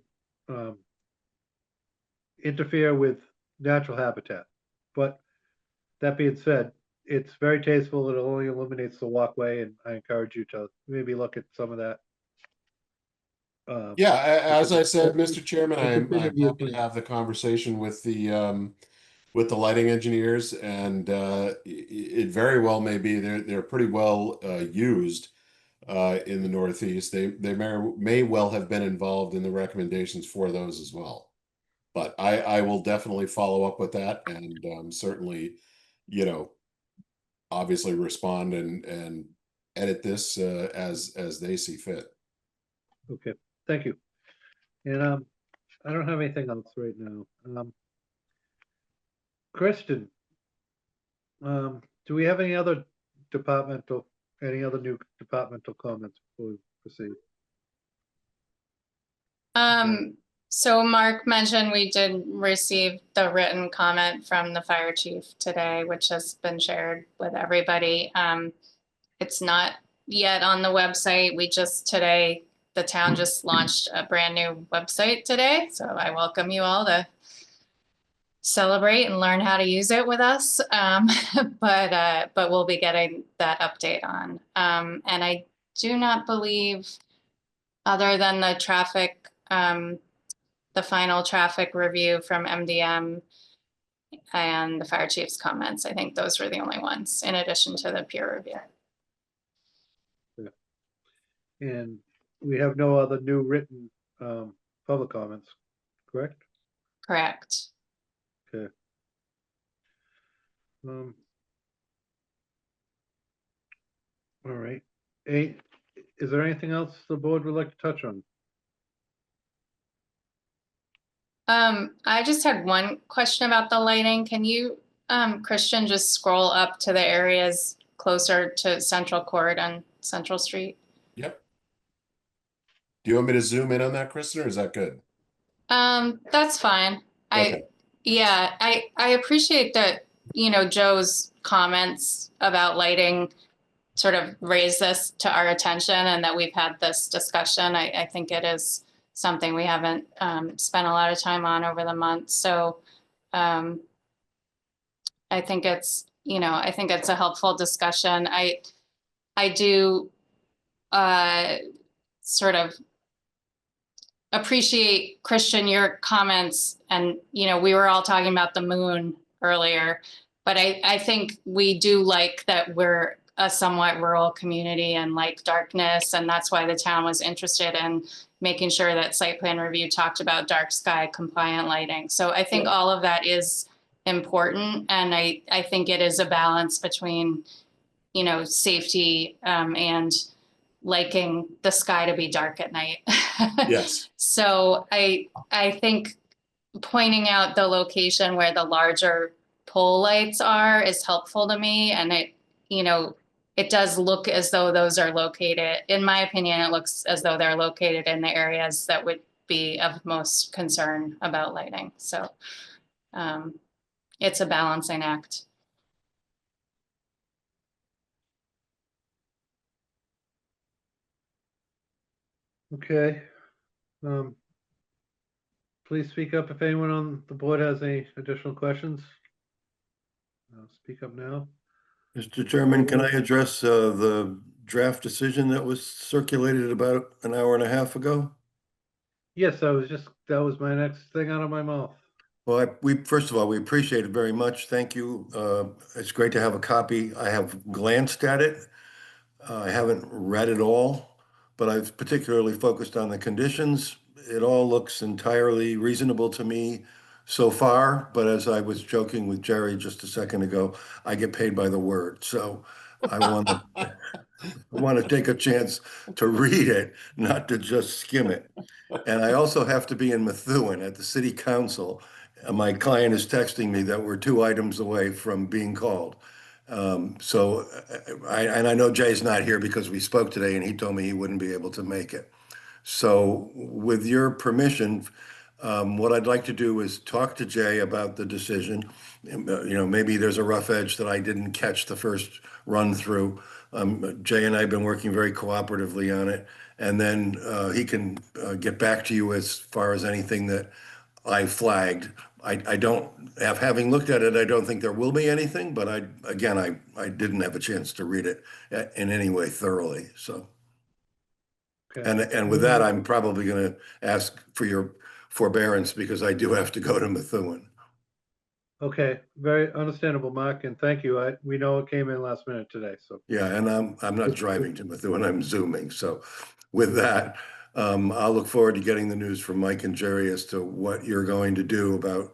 S1: interfere with natural habitat. But that being said, it's very tasteful. It only illuminates the walkway, and I encourage you to maybe look at some of that.
S9: Yeah, as I said, Mr. Chairman,
S1: I
S9: I'm
S1: consider
S9: happy
S1: you-
S9: to have the conversation with the lighting engineers, and it very well may be they're pretty well used. in the Northeast. They may well have been involved in the recommendations for those as well. But I will definitely follow up with that and certainly, you know, obviously respond and edit this as they see fit.
S1: Okay, thank you. And I don't have anything else right now. Kristen, do we have any other new departmental comments before we proceed?
S2: So Mark mentioned we did receive the written comment from the fire chief today, which has been shared with everybody. It's not yet on the website. The town just launched a brand new website today. So I welcome you all to celebrate and learn how to use it with us. But we'll be getting that update on. And I do not believe, other than the traffic, the final traffic review from MDM and the fire chief's comments, I think those were the only ones, in addition to the peer review.
S1: And we have no other new written public comments, correct?
S2: Correct.
S1: Okay. All right. Is there anything else the board would like to touch on?
S2: I just had one question about the lighting. Can you, Christian, just scroll up to the areas closer to Central Court and Central Street?
S9: Yep. Do you want me to zoom in on that, Kristen, or is that good?
S2: That's fine.
S9: Okay.
S2: I appreciate that, Joe's comments about lighting sort of raised this to our attention and that we've had this discussion. I think it is something we haven't spent a lot of time on over the months. So I think it's a helpful discussion. I do sort of appreciate, Christian, your comments, and we were all talking about the moon earlier, but I think we do like that we're a somewhat rural community and like darkness, and that's why the town was interested in making sure that site plan review talked about dark sky compliant lighting. So I think all of that is important, and I think it is a balance between safety and liking the sky to be dark at night.
S9: Yes.
S2: So I think pointing out the location where the larger pole lights are is helpful to me, and it does look as though those are located, in my opinion, it looks as though they're located in the areas that would be of most concern about lighting. So it's a balancing act.
S1: Okay. Please speak up if anyone on the board has any additional questions. Speak up now.
S8: Mr. Chairman, can I address the draft decision that was circulated about an hour and a half ago?
S1: Yes, that was my next thing out of my mouth.
S8: Well, first of all, we appreciate it very much. Thank you. It's great to have a copy. I have glanced at it. I haven't read it all, but I've particularly focused on the conditions. It all looks entirely reasonable to me so far, but as I was joking with Jerry just a second ago, I get paid by the word. So I want to take a chance to read it, not to just skim it. And I also have to be in Methuen at the city council. My client is texting me that we're 2 items away from being called. So I know Jay's not here because we spoke today and he told me he wouldn't be able to make it. So with your permission, what I'd like to do is talk to Jay about the decision. Maybe there's a rough edge that I didn't catch the first run through. Jay and I have been working very cooperatively on it, and then he can get back to you as far as anything that I flagged. I don't have, having looked at it, I don't think there will be anything, but I didn't have a chance to read it in any way thoroughly. So,
S1: Okay.
S8: and with that, I'm probably going to ask for your forbearance because I do have to go to Methuen.
S1: Okay, very understandable, Mark, and thank you. We know it came in last minute today, so.
S8: Yeah, and I'm not driving, Timothy, when I'm zooming. So with that, I'll look forward to getting the news from Mike and Jerry as to what you're going to do about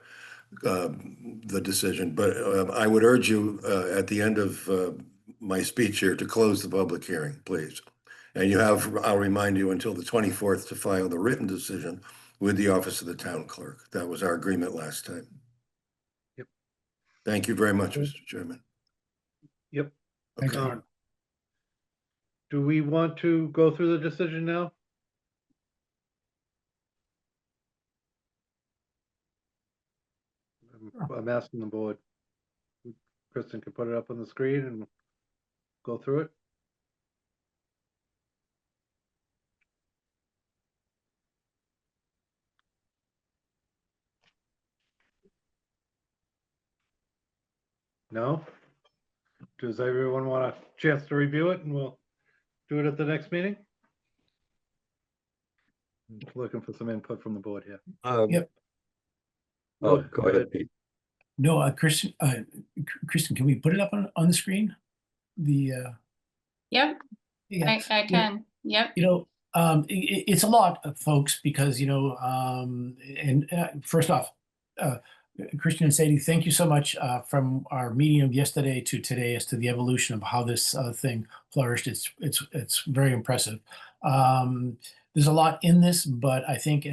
S8: the decision. But I would urge you at the end of my speech here to close the public hearing, please. And I'll remind you until the 24th to file the written decision with the office of the town clerk. That was our agreement last time.
S1: Yep.
S8: Thank you very much, Mr. Chairman.
S1: Yep.
S6: Thanks,
S8: Okay.
S6: Mark.
S1: Do we want to go through the decision now? I'm asking the board. Kristen can put it up on the screen and go through it. No? Does everyone want a chance to review it and we'll do it at the next meeting? Looking for some input from the board here.
S6: Yep.
S3: Oh, go ahead, Pete.
S6: No, Kristen, can we put it up on the screen? The,
S2: Yep,
S6: yeah.
S2: I can. Yep.
S6: You know, it's a lot, folks, because, first off, Christian and Sadie, thank you so much from our meeting of yesterday to today as to the evolution of how this thing flourished. It's very impressive. There's a lot in this, but I think,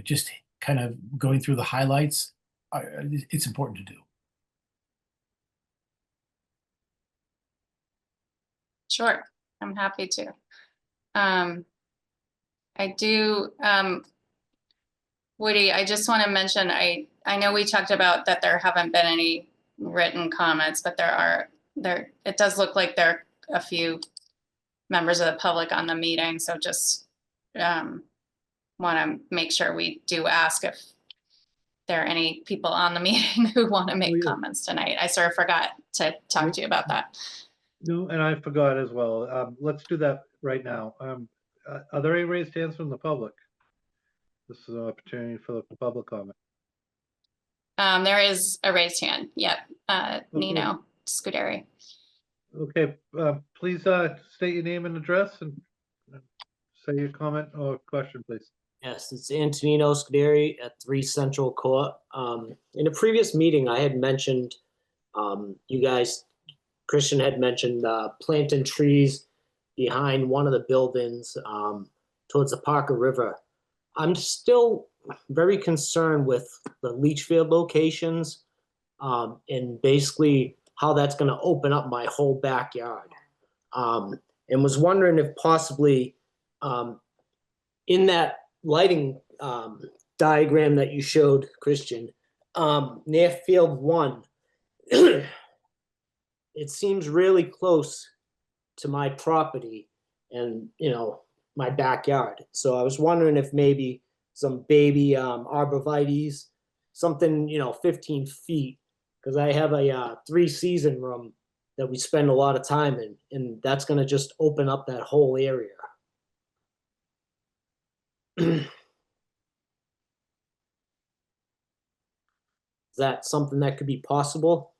S6: just kind of going through the highlights, it's important to do.
S2: Sure, I'm happy to. I do, Woody, I just want to mention, I know we talked about that there haven't been any written comments, but it does look like there are a few members of the public on the meeting, so just want to make sure we do ask if there are any people on the meeting who want to make comments tonight. I sort of forgot to talk to you about that.
S1: No, and I forgot as well. Let's do that right now. Are there any raised hands from the public? This is an opportunity for the public comment.
S2: There is a raised hand. Yep. Nino Scuderi.
S1: Okay, please state your name and address and say your comment or question, please.
S10: Yes, it's Antonino Scuderi at 3 Central Court. In a previous meeting, I had mentioned, you guys, Christian had mentioned planting trees behind one of the buildings towards the Parker River. I'm still very concerned with the leach field locations and basically how that's going to open up my whole backyard. And was wondering if possibly in that lighting diagram that you showed, Christian, near field 1, it seems really close to my property and, my backyard. So I was wondering if maybe some baby arborvitaes, something, 15 feet, because I have a 3-season room that we spend a lot of time in, and that's going to just open up that whole area. Is that something that could be possible?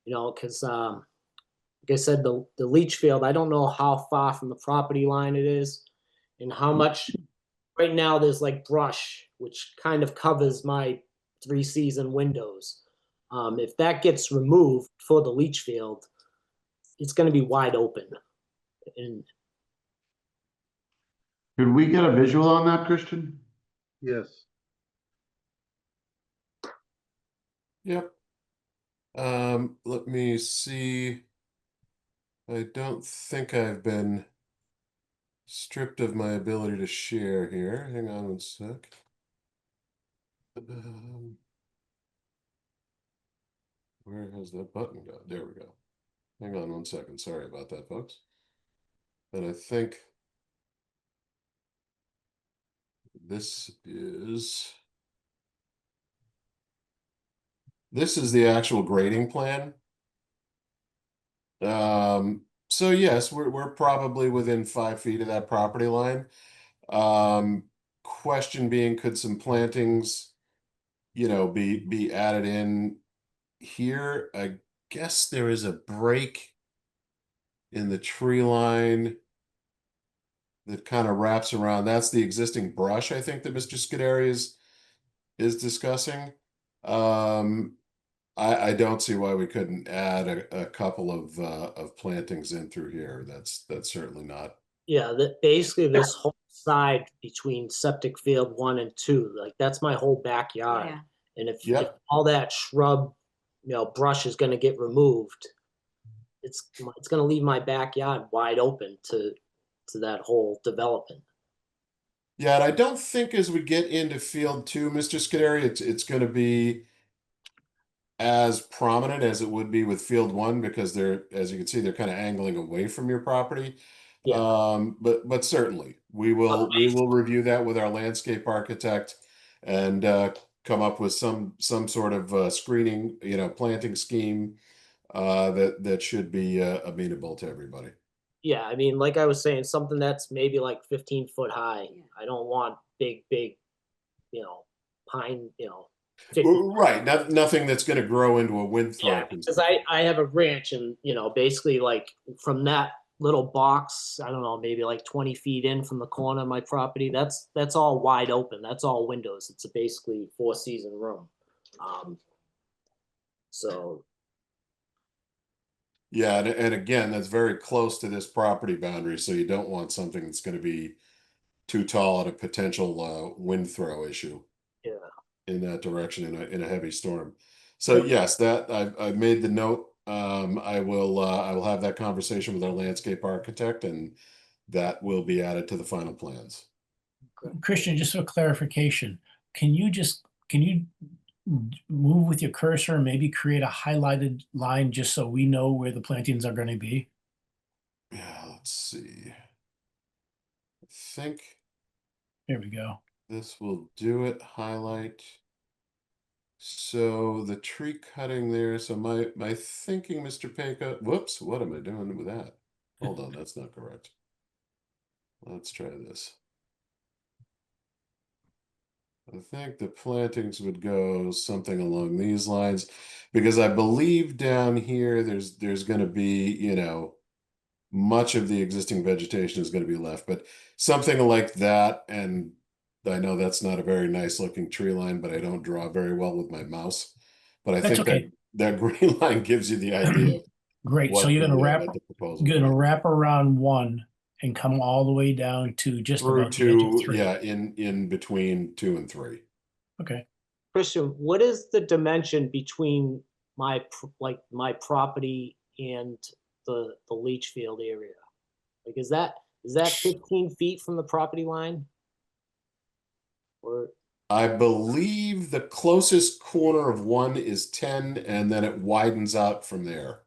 S10: Because like I said, the leach field, I don't know how far from the property line it is and how much. Right now there's like brush, which kind of covers my 3-season windows. If that gets removed for the leach field, it's going to be wide open. And
S5: Could we get a visual on that, Christian?
S1: Yes.
S9: Yep. Let me see. I don't think I've been stripped of my ability to share here. Hang on one sec. Where has that button gone? There we go. Hang on one second. Sorry about that, folks. And I think this is the actual grading plan. So yes, we're probably within 5 feet of that property line. Question being, could some plantings be added in here. I guess there is a break in the tree line that kind of wraps around. That's the existing brush, I think, that Mr. Scuderi is discussing. I don't see why we couldn't add a couple of plantings in through here. That's certainly not.
S10: Yeah, that basically this whole side between septic field 1 and 2, like that's my whole backyard.
S4: Yeah.
S10: And if
S9: Yep.
S10: all that shrub, brush is gonna get removed, it's gonna leave my backyard wide open to that whole development.
S9: Yeah, and I don't think as we get into field 2, Mr. Scuderi, it's going to be as prominent as it would be with field 1 because they're, as you can see, they're kind of angling away from your property.
S10: Yeah.
S9: But certainly we will review that with our landscape architect and come up with some sort of screening, planting scheme that should be amenable to everybody.
S10: Yeah, I mean, like I was saying, something that's maybe like 15 foot high. I don't want big, pine, 50.
S9: Right, nothing that's going to grow into a wind throw.
S10: Yeah, because I have a ranch and, basically like from that little box, I don't know, maybe like 20 feet in from the corner of my property, that's all wide open. That's all windows. It's a basically 4-season room. So
S9: Yeah, and again, that's very close to this property boundary, so you don't want something that's going to be too tall at a potential wind throw issue.
S10: yeah.
S9: In that direction in a heavy storm. So yes, that I've made the note. I will have that conversation with our landscape architect, and that will be added to the final plans.
S6: Christian, just for clarification, can you move with your cursor and maybe create a highlighted line just so we know where the plantings are going to be?
S9: Yeah, let's see. I think
S6: There we go.
S9: this will do it. Highlight. So the tree cutting there. So my thinking, Mr. Peka. Whoops, what am I doing with that? Hold on, that's not correct. Let's try this. I think the plantings would go something along these lines, because I believe down here there's going to be, much of the existing vegetation is going to be left, but something like that. And I know that's not a very nice looking tree line, but I don't draw very well with my mouse. But I
S6: That's
S9: think
S6: okay.
S9: that green line gives you the idea of
S6: Great. So
S9: what
S6: you're
S9: the,
S6: going to
S9: what the proposal
S6: you're
S9: would
S6: going to
S9: be.
S6: wrap around 1 and come all the way down to just
S9: Through
S6: about the edge of
S9: 2,
S6: 3.
S9: yeah, in between 2 and 3.
S6: Okay.
S10: Christian, what is the dimension between my property and the leach field area? Like, is that 15 feet from the property line? Or
S9: I believe the closest corner of 1 is 10, and then it widens out from there.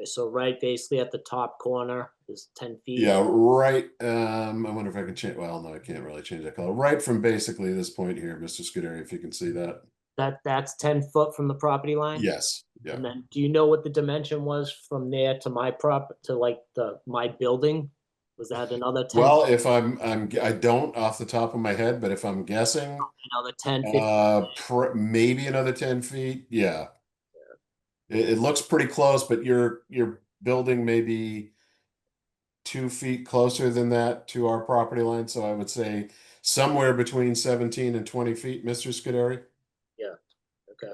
S10: okay, so right basically at the top corner is 10 feet.
S9: Yeah, right. I wonder if I can change. Well, no, I can't really change that color. Right from basically this point here, Mr. Scuderi, if you can see that.
S10: That's 10 foot from the property line?
S9: Yes. Yeah.
S10: And then do you know what the dimension was from there to my my building? Was that another 10?
S9: Well, if I don't off the top of my head, but if I'm guessing,
S10: Another 10, 15?
S9: maybe another 10 feet. Yeah. It looks pretty close, but your building may be 2 feet closer than that to our property line. So I would say somewhere between 17 and 20 feet, Mr. Scuderi.
S10: Yeah, okay.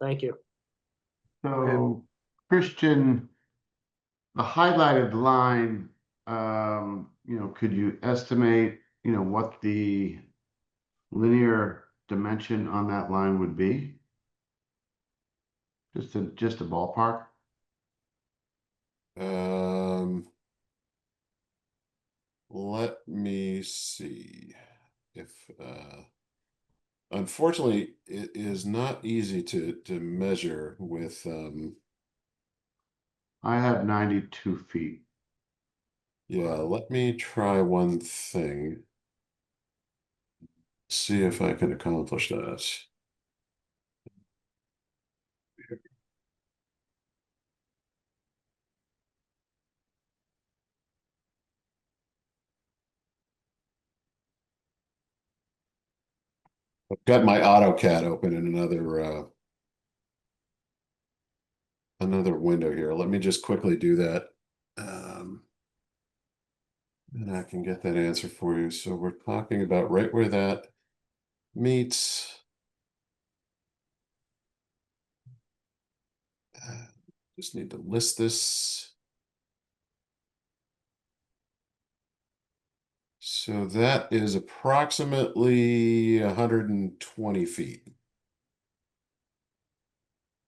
S10: Thank you.
S5: So, Christian, the highlighted line, could you estimate, what the linear dimension on that line would be? Just a ballpark?
S9: Let me see if unfortunately it is not easy to measure with
S5: I have 92 feet.
S9: yeah, let me try one thing. See if I can accomplish that. I've got my AutoCAD open in another window here. Let me just quickly do that. And I can get that answer for you. So we're talking about right where that meets. Just need to list this. So that is approximately 120 feet.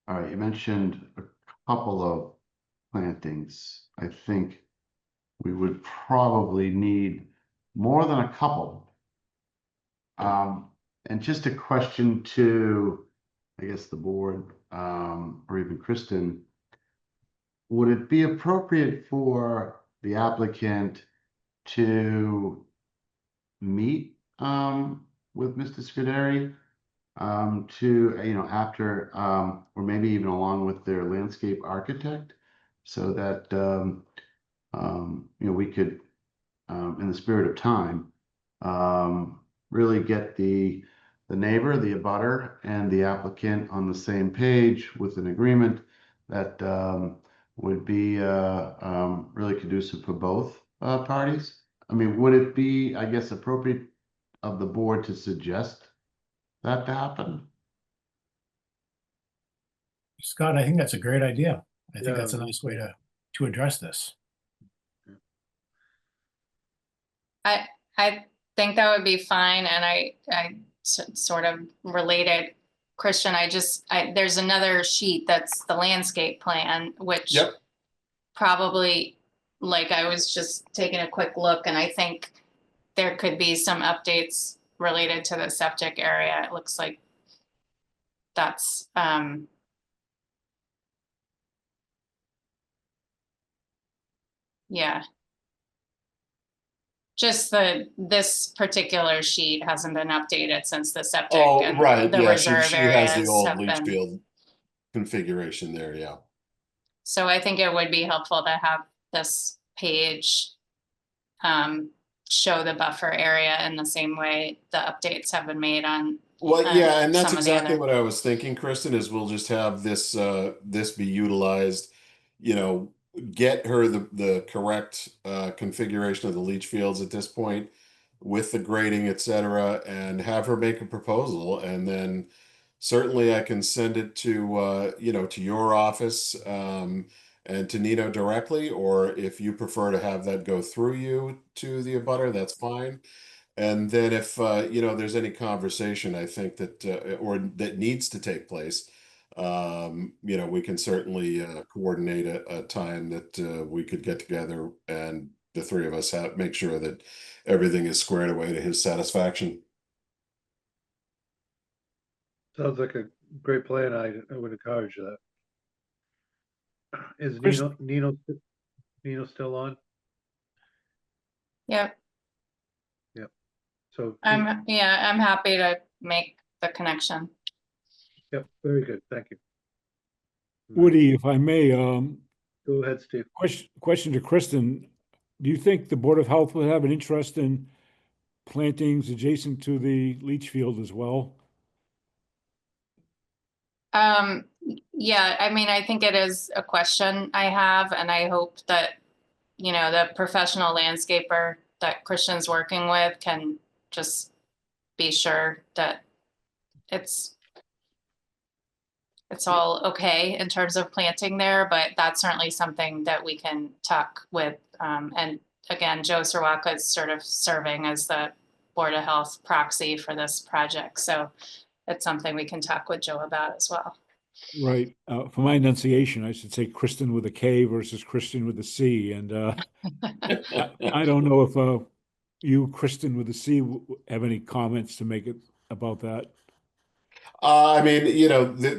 S5: All right, you mentioned a couple of plantings. I think we would probably need more than a couple. And just a question to, I guess, the board, or even Kristen. Would it be appropriate for the applicant to meet with Mr. Scuderi to, after, or maybe even along with their landscape architect, so that we could, in the spirit of time, really get the neighbor, the abutter, and the applicant on the same page with an agreement that would be really conducive for both parties. I mean, would it be, I guess, appropriate of the board to suggest that to happen?
S6: Scott, I think that's a great idea. I think
S1: Yeah.
S6: that's a nice way to address this.
S2: I think that would be fine, and I sort of related, Christian, there's another sheet that's the landscape plan, which
S9: Yep.
S2: probably, like, I was just taking a quick look, and I think there could be some updates related to the septic area. It looks like that's, yeah. Just this particular sheet hasn't been updated since the septic
S9: Oh,
S2: and
S9: right.
S2: the
S9: Yeah, she
S2: reserve
S9: has the
S2: areas
S9: old
S2: have
S9: leach
S2: been.
S9: field configuration there, yeah.
S2: So I think it would be helpful to have this page show the buffer area in the same way the updates have been made on.
S9: Well, yeah, and that's
S2: some of the
S9: exactly
S2: other-
S9: what I was thinking, Kristen, is we'll just have this be utilized, get her the correct configuration of the leach fields at this point with the grading, et cetera, and have her make a proposal. And then certainly I can send it to to your office and to Nino directly, or if you prefer to have that go through you to the abutter, that's fine. And then if there's any conversation, I think that or that needs to take place, we can certainly coordinate a time that we could get together and the three of us make sure that everything is squared away to his satisfaction.
S1: Sounds like a great plan. I would encourage that. Is
S7: Chris-
S1: Nino still on?
S2: Yep,
S1: So,
S2: I'm happy to make the connection.
S1: yep, very good. Thank you.
S7: Woody, if I may,
S1: Go ahead, Steve.
S7: question to Kristen. Do you think the Board of Health would have an interest in plantings adjacent to the leach field as well?
S2: Yeah, I mean, I think it is a question I have, and I hope that, the professional landscaper that Christian's working with can just be sure that it's all okay in terms of planting there, but that's certainly something that we can talk with. And again, Joe Serwaka is sort of serving as the Board of Health proxy for this project. So it's something we can talk with Joe about as well.
S7: Right. For my enunciation, I should say Kristen with a K versus Christian with a C. And I don't know if you, Kristen with a C, have any comments to make it about that.
S9: I mean,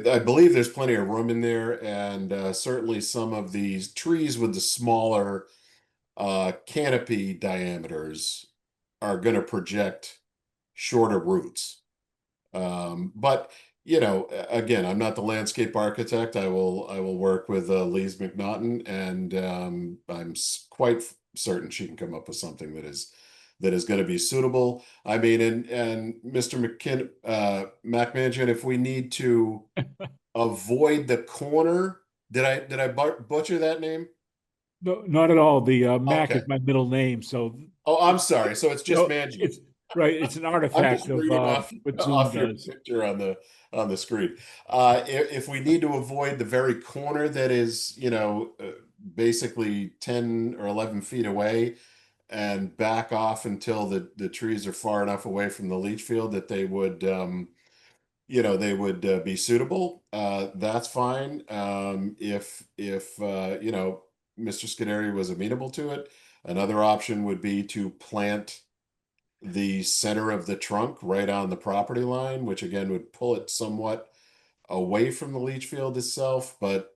S9: I believe there's plenty of room in there, and certainly some of these trees with the smaller canopy diameters are going to project shorter roots. But again, I'm not the landscape architect. I will work with Lise McNaughton, and I'm quite certain she can come up with something that is that is going to be suitable. I mean, and Mr. McMansion, if we need to avoid the corner, did I butcher that name?
S7: No, not at all. The Mac
S9: Okay.
S7: is my middle name, so
S9: Oh, I'm sorry. So it's just
S7: no,
S9: Manju.
S7: it's right. It's an
S9: I'm
S7: artifact
S9: just
S7: of
S9: reading off,
S7: what Zoom
S9: off your
S7: does.
S9: picture on the screen. If we need to avoid the very corner that is, basically 10 or 11 feet away, and back off until the trees are far enough away from the leach field that they would, be suitable, that's fine. If Mr. Scuderi was amenable to it, another option would be to plant the center of the trunk right on the property line, which again would pull it somewhat away from the leach field itself. But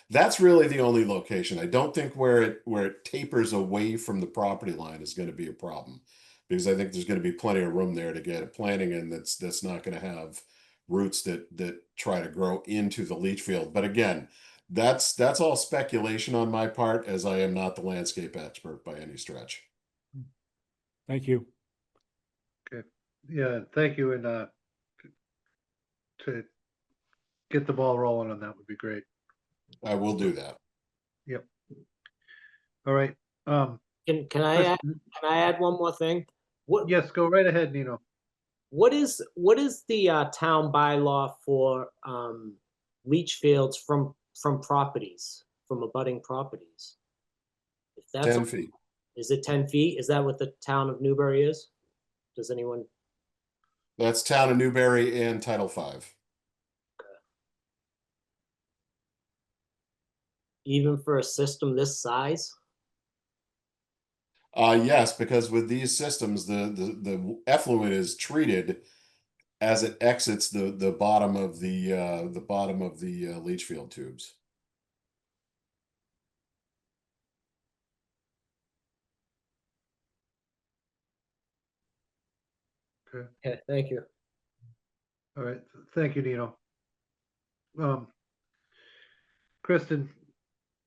S9: that's really the only location. I don't think where it tapers away from the property line is going to be a problem, because I think there's going to be plenty of room there to get a planting in that's not going to have roots that try to grow into the leach field. But again, that's all speculation on my part, as I am not the landscape expert by any stretch.
S7: Thank you.
S1: Yeah, thank you. And to get the ball rolling on that would be great.
S9: I will do that.
S1: Yep. All right.
S10: Can I add one more thing? What
S1: Yes, go right ahead, Nino.
S10: what is the town bylaw for leach fields from properties, from abutting properties? If that's
S9: 10 feet.
S10: Is it 10 feet? Is that what the town of Newbury is? Does anyone?
S9: That's Town of Newbury and Title V.
S10: Even for a system this size?
S9: Yes, because with these systems, the effluent is treated as it exits the bottom of the leach field tubes.
S10: Okay, thank you.
S1: All right. Thank you, Nino. Kristen,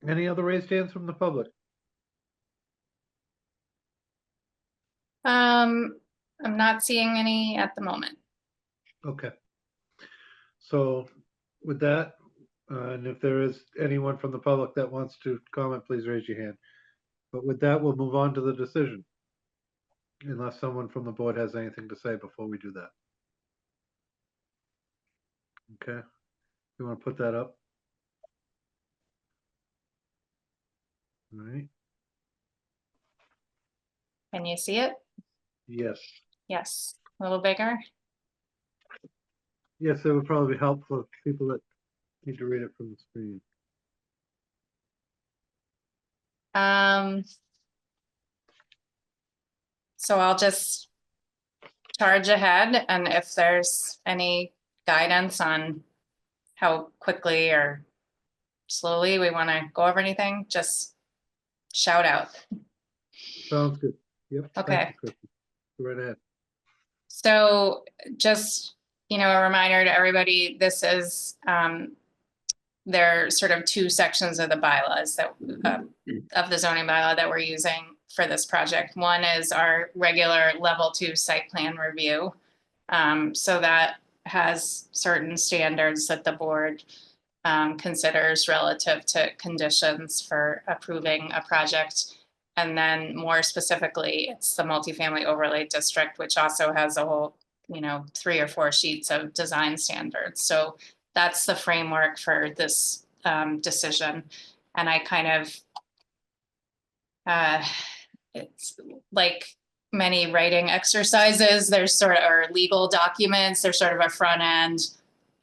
S1: any other raised hands from the public?
S2: I'm not seeing any at the moment.
S1: Okay. So with that, and if there is anyone from the public that wants to comment, please raise your hand. But with that, we'll move on to the decision. Unless someone from the board has anything to say before we do that. Okay. You want to put that up? All right.
S2: Can you see it?
S1: Yes.
S2: Yes, a little bigger.
S1: Yes, it would probably be helpful for people that need to read it from the screen.
S2: So I'll just charge ahead, and if there's any guidance on how quickly or slowly we want to go over anything, just shout out.
S1: Sounds good. Yep. Thank
S2: Okay.
S1: you, Kristen. Go right ahead.
S2: So just, a reminder to everybody, this is, there are sort of two sections of the bylaws that, of the zoning bylaw that we're using for this project. One is our regular level 2 site plan review. So that has certain standards that the board considers relative to conditions for approving a project. And then more specifically, it's the multifamily overlay district, which also has a whole, 3 or 4 sheets of design standards. So that's the framework for this decision. And I kind of, it's like many writing exercises, there's sort of, or legal documents, there's sort of a front end,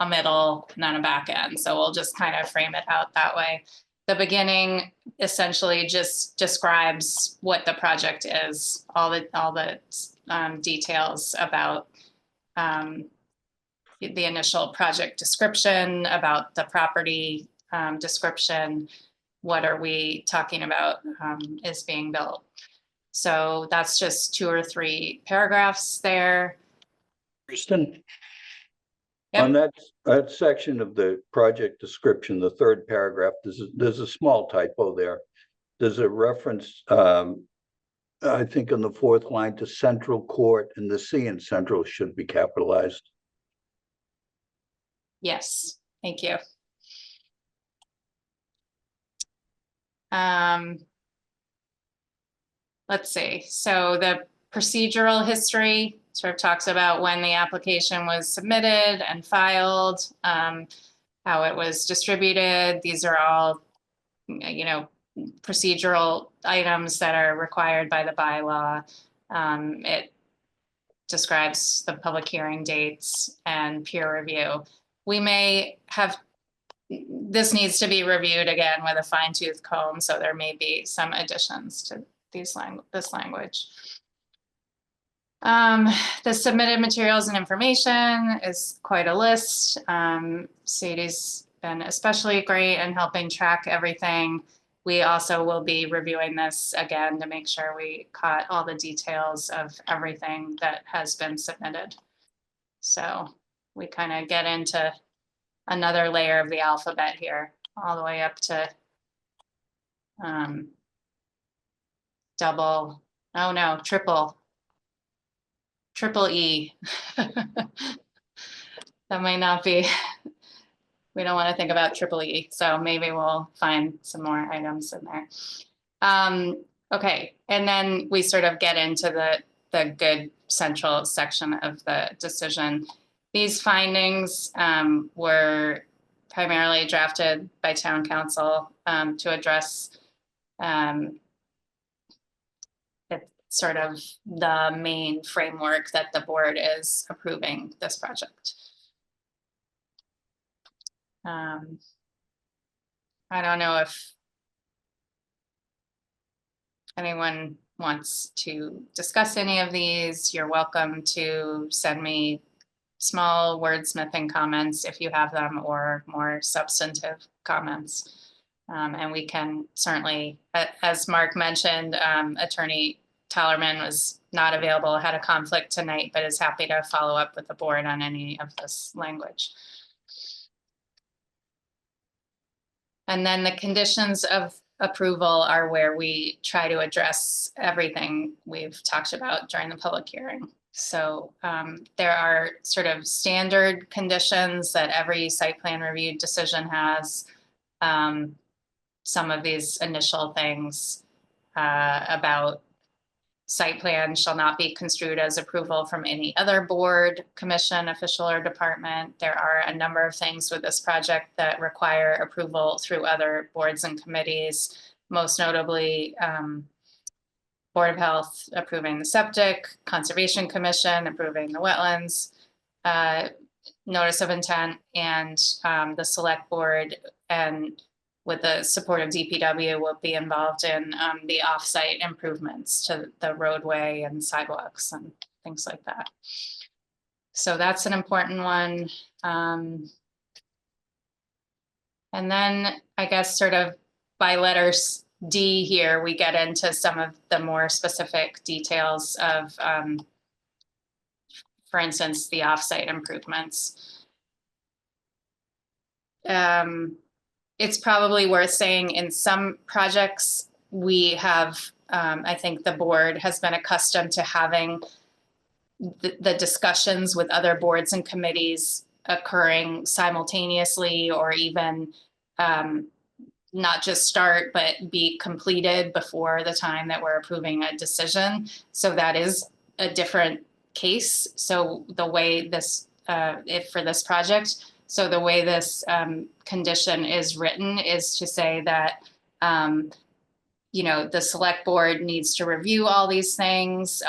S2: a middle, and then a back end. So we'll just kind of frame it out that way. The beginning essentially just describes what the project is, all the details about the initial project description, about the property description, what are we talking about is being built. So that's just 2 or 3 paragraphs there.
S3: Kristen?
S2: Yep.
S3: On that section of the project description, the 3rd paragraph, there's a small typo there. There's a reference I think on the fourth line to Central Court, and the C in Central should be capitalized.
S2: Yes, thank you. Let's see, so the procedural history sort of talks about when the application was submitted and filed, how it was distributed. These are all, you know, procedural items that are required by the bylaw. It describes the public hearing dates and peer review. We may have, this needs to be reviewed again with a fine tooth comb, so there may be some additions to this language. The submitted materials and information is quite a list. Sadie's been especially great in helping track everything. We also will be reviewing this again to make sure we caught all the details of everything that has been submitted. So we kind of get into another layer of the alphabet here, all the way up to triple E. That might not be, we don't want to think about triple E, so maybe we'll find some more items in there. Okay, and then we sort of get into the good central section of the decision. These findings were primarily drafted by town council to address it's sort of the main framework that the board is approving this project. I don't know if anyone wants to discuss any of these. You're welcome to send me small wordsmithing comments if you have them, or more substantive comments. And we can certainly, as Mark mentioned, Attorney Tallerman was not available, had a conflict tonight, but is happy to follow up with the board on any of this language. And then the conditions of approval are where we try to address everything we've talked about during the public hearing. So there are sort of standard conditions that every site plan review decision has. Some of these initial things about site plan shall not be construed as approval from any other board, commission, official, or department. There are a number of things with this project that require approval through other boards and committees, most notably Board of Health approving the septic, Conservation Commission approving the wetlands, notice of intent, and the select board, and with the support of DPW, will be involved in the offsite improvements to the roadway and sidewalks and things like that. So that's an important one. And then I guess sort of by letters D here, we get into some of the more specific details of, for instance, the offsite improvements. It's probably worth saying in some projects we have, I think the board has been accustomed to having the discussions with other boards and committees occurring simultaneously, or even not just start, but be completed before the time that we're approving a decision. So that is a different case. So the way this, for this project, so the way this condition is written is to say that, you know, the select board needs to review all these things.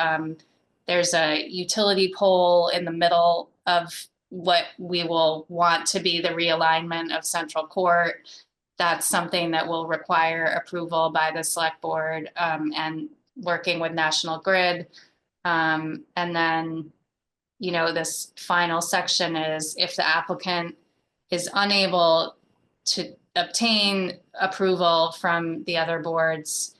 S2: There's a utility pole in the middle of what we will want to be the realignment of Central Court. That's something that will require approval by the select board and working with National Grid. And then, you know, this final section is if the applicant is unable to obtain approval from the other boards,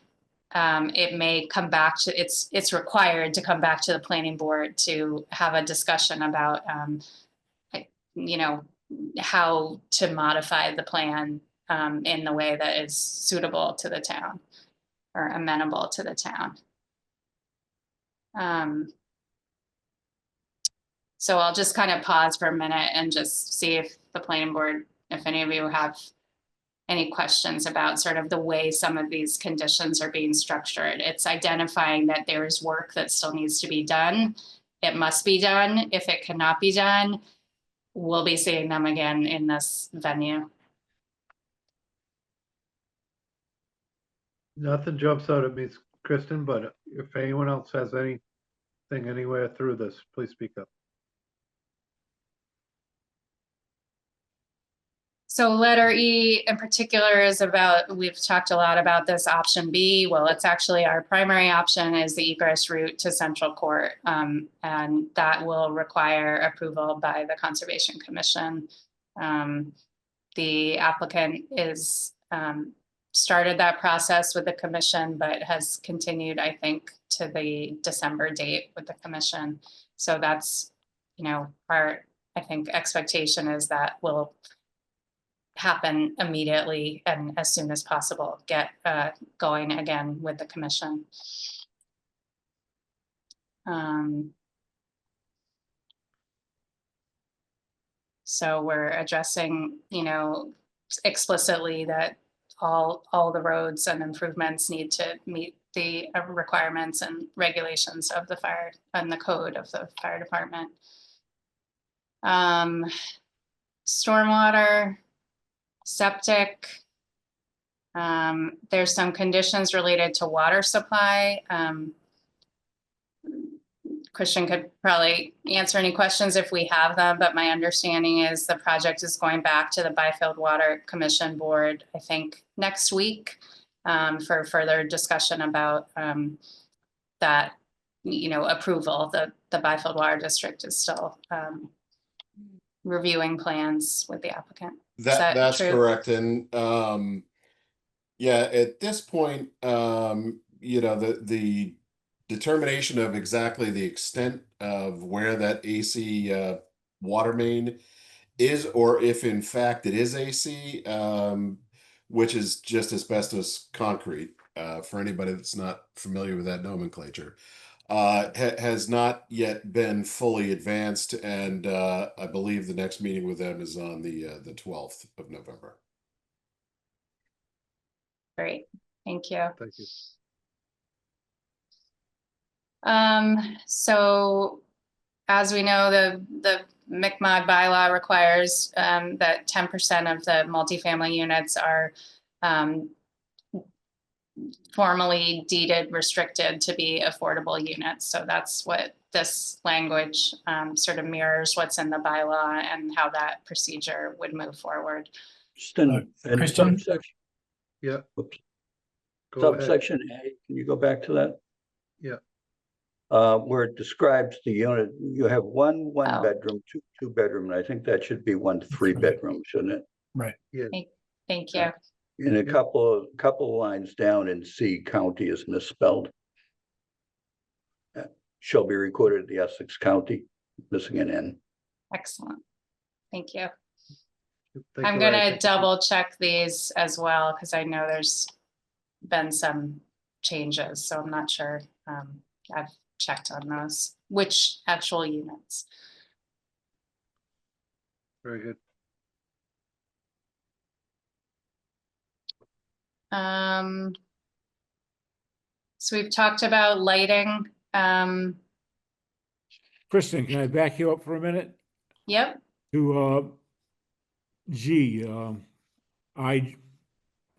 S2: it may come back to, it's required to come back to the planning board to have a discussion about, you know, how to modify the plan in the way that is suitable to the town or amenable to the town. So I'll just kind of pause for a minute and just see if the planning board, if any of you have any questions about sort of the way some of these conditions are being structured. It's identifying that there is work that still needs to be done. It must be done. If it cannot be done, we'll be seeing them again in this venue.
S1: Nothing jumps out at me, Kristen, but if anyone else has anything anywhere through this, please speak up.
S2: So letter E in particular is about, we've talked a lot about this option B. Well, it's actually our primary option is the egress route to Central Court. And that will require approval by the Conservation Commission. The applicant is started that process with the commission, but has continued, I think, to the December date with the commission. So that's, you know, our, I think, expectation is that will happen immediately and as soon as possible, get going again with the commission. So we're addressing, you know, explicitly that all the roads and improvements need to meet the requirements and regulations of the fire and the code of the fire department. Stormwater, septic. There's some conditions related to water supply. Christian could probably answer any questions if we have them, but my understanding is the project is going back to the Byfield Water Commission Board, I think next week, for further discussion about that, you know, approval. The Byfield Water District is still reviewing plans with the applicant.
S9: That's
S2: true?
S9: correct. And yeah, at this point, you know, the determination of exactly the extent of where that AC water main is, or if in fact it is AC, which is just asbestos concrete, for anybody that's not familiar with that nomenclature, has not yet been fully advanced, and I believe the next meeting with them is on the 12th of November.
S2: Great, thank you.
S1: Thank you.
S2: So as we know, the MICMOD bylaw requires that 10% of the multifamily units are formally deeded restricted to be affordable units. So that's what this language sort of mirrors what's in the bylaw and how that procedure would move forward.
S3: Just in
S6: Kristen?
S3: subsection,
S1: Yeah.
S3: whoops,
S1: Go ahead.
S3: subsection A, can you go back to that?
S1: Yeah.
S3: Where it describes the unit, you have one
S2: Oh.
S3: bedroom, two bedroom, and I think that should be 1 3 bedroom, shouldn't it?
S6: Right.
S1: Yeah.
S2: Thank you.
S3: And a couple of lines down in C, county is misspelled. Shall be recorded at the Essex County, missing an N.
S2: Excellent. Thank you.
S1: Thank
S2: I'm
S1: you,
S2: gonna
S1: Ray.
S2: double check these as well, because I know there's been some changes, so I'm not sure. I've checked on those, which actual units.
S1: Very good.
S2: So we've talked about lighting.
S7: Kristen, can I back you up for a minute?
S2: Yep.
S7: To G,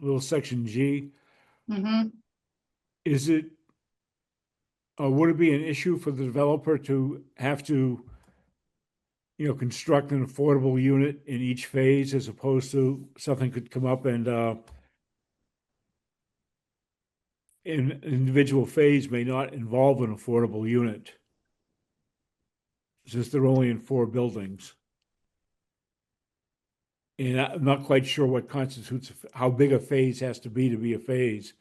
S7: little section G,
S2: Mm-hmm.
S7: is it, would it be an issue for the developer to have to, you know, construct an affordable unit in each phase, as opposed to something could come up and an individual phase may not involve an affordable unit, since they're only in 4 buildings? And I'm not quite sure what constitutes, how big a phase has to be a phase.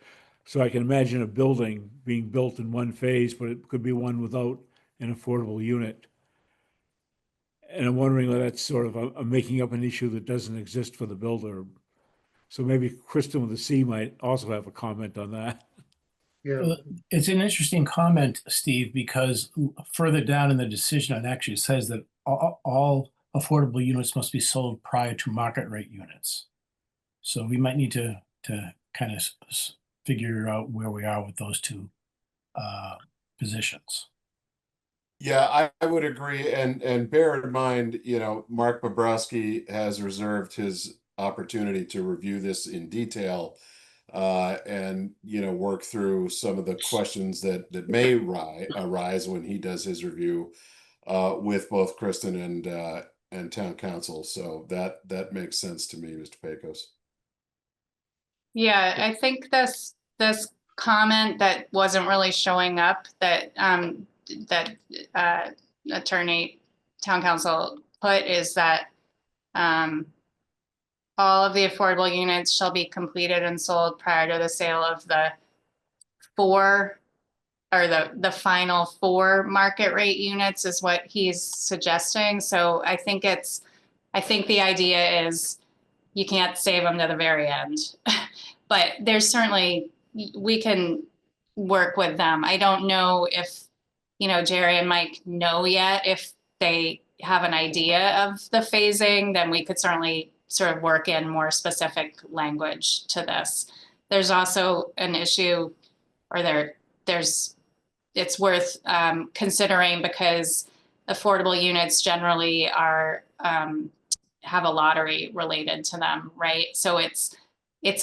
S7: So I can imagine a building being built in one phase, but it could be one without an affordable unit. And I'm wondering whether that's sort of I'm making up an issue that doesn't exist for the builder. So maybe Kristen with the C might also have a comment on that.
S1: Yeah,
S6: It's an interesting comment, Steve, because further down in the decision, it actually says that all affordable units must be sold prior to market rate units. So we might need to kind of figure out where we are with those two positions.
S9: Yeah, I would agree. And bear in mind, Mark Bobrowski has reserved his opportunity to review this in detail and work through some of the questions that may arise when he does his review with both Kristen and town council. So that makes sense to me, Mr. Pecos.
S2: Yeah, I think this comment that wasn't really showing up that attorney town council put is that all of the affordable units shall be completed and sold prior to the sale of the the final 4 market rate units is what he's suggesting. So I think the idea is you can't save them to the very end, but there's certainly, we can work with them. I don't know if, Jerry and Mike know yet. If they have an idea of the phasing, then we could certainly sort of work in more specific language to this. There's also an issue, or it's worth considering, because affordable units generally are have a lottery related to them, right? So it's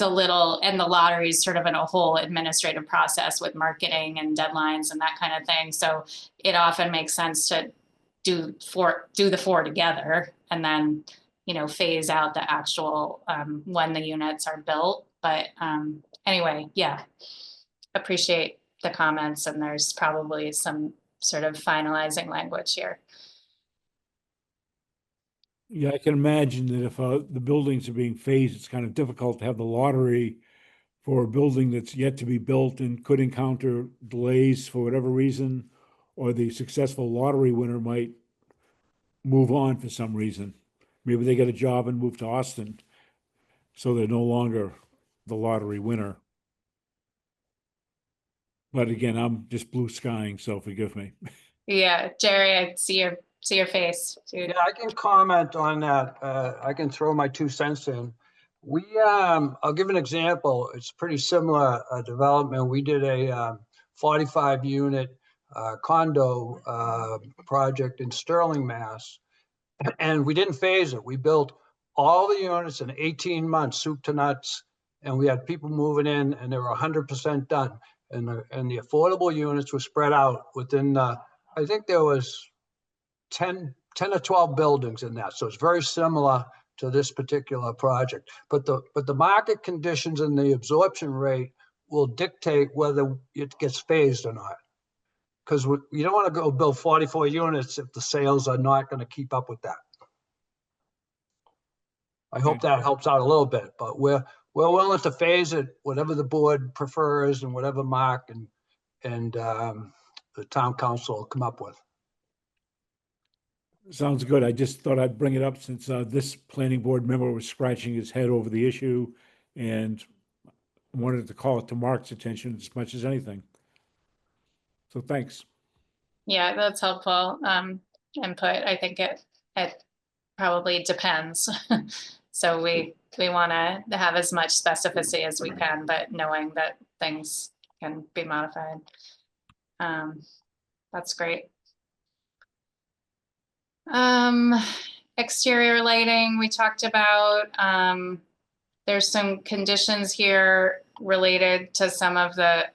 S2: a little, and the lottery is sort of in a whole administrative process with marketing and deadlines and that kind of thing. So it often makes sense to do the 4 together and then, phase out the actual when the units are built. But anyway, yeah, appreciate the comments, and there's probably some sort of finalizing language here.
S7: Yeah, I can imagine that if the buildings are being phased, it's kind of difficult to have the lottery for a building that's yet to be built and could encounter delays for whatever reason, or the successful lottery winner might move on for some reason. Maybe they get a job and move to Austin, so they're no longer the lottery winner. But again, I'm just blue skying, so forgive me.
S2: Yeah, Jerry, I see your face, dude.
S11: Yeah, I can comment on that. I can throw my 2 cents in. I'll give an example. It's pretty similar development. We did a 45 unit condo project in Sterling, Mass. And we didn't phase it. We built all the units in 18 months, soup to nuts. And we had people moving in, and they were 100% done. And the affordable units were spread out within, I think there was 10 or 12 buildings in that. So it's very similar to this particular project. But the market conditions and the absorption rate will dictate whether it gets phased or not. Because you don't want to go build 44 units if the sales are not going to keep up with that. I hope that helps out a little bit, but we're willing to phase it, whatever the board prefers and whatever Mark and the town council come up with.
S7: Sounds good. I just thought I'd bring it up since this planning board member was scratching his head over the issue and wanted to call it to Mark's attention as much as anything. So thanks.
S2: Yeah, that's helpful input. I think it probably depends. So we want to have as much specificity as we can, but knowing that things can be modified. That's great. Exterior lighting, we talked about. There's some conditions here related to some of the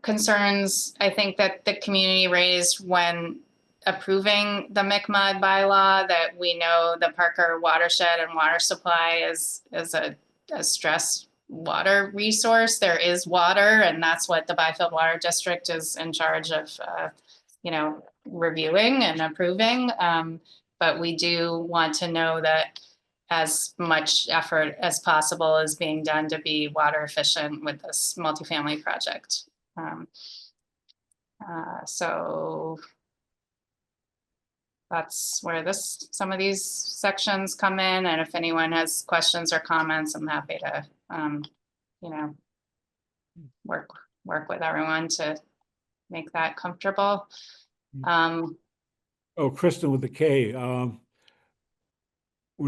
S2: concerns I think that the community raised when approving the MCMUD bylaw, that we know the Parker watershed and water supply is a stress water resource. There is water, and that's what the Byfield Water District is in charge of, reviewing and approving. But we do want to know that as much effort as possible is being done to be water efficient with this multifamily project. So that's where some of these sections come in. And if anyone has questions or comments, I'm happy to, work with everyone to make that comfortable.
S7: Oh, Kristen with the K, when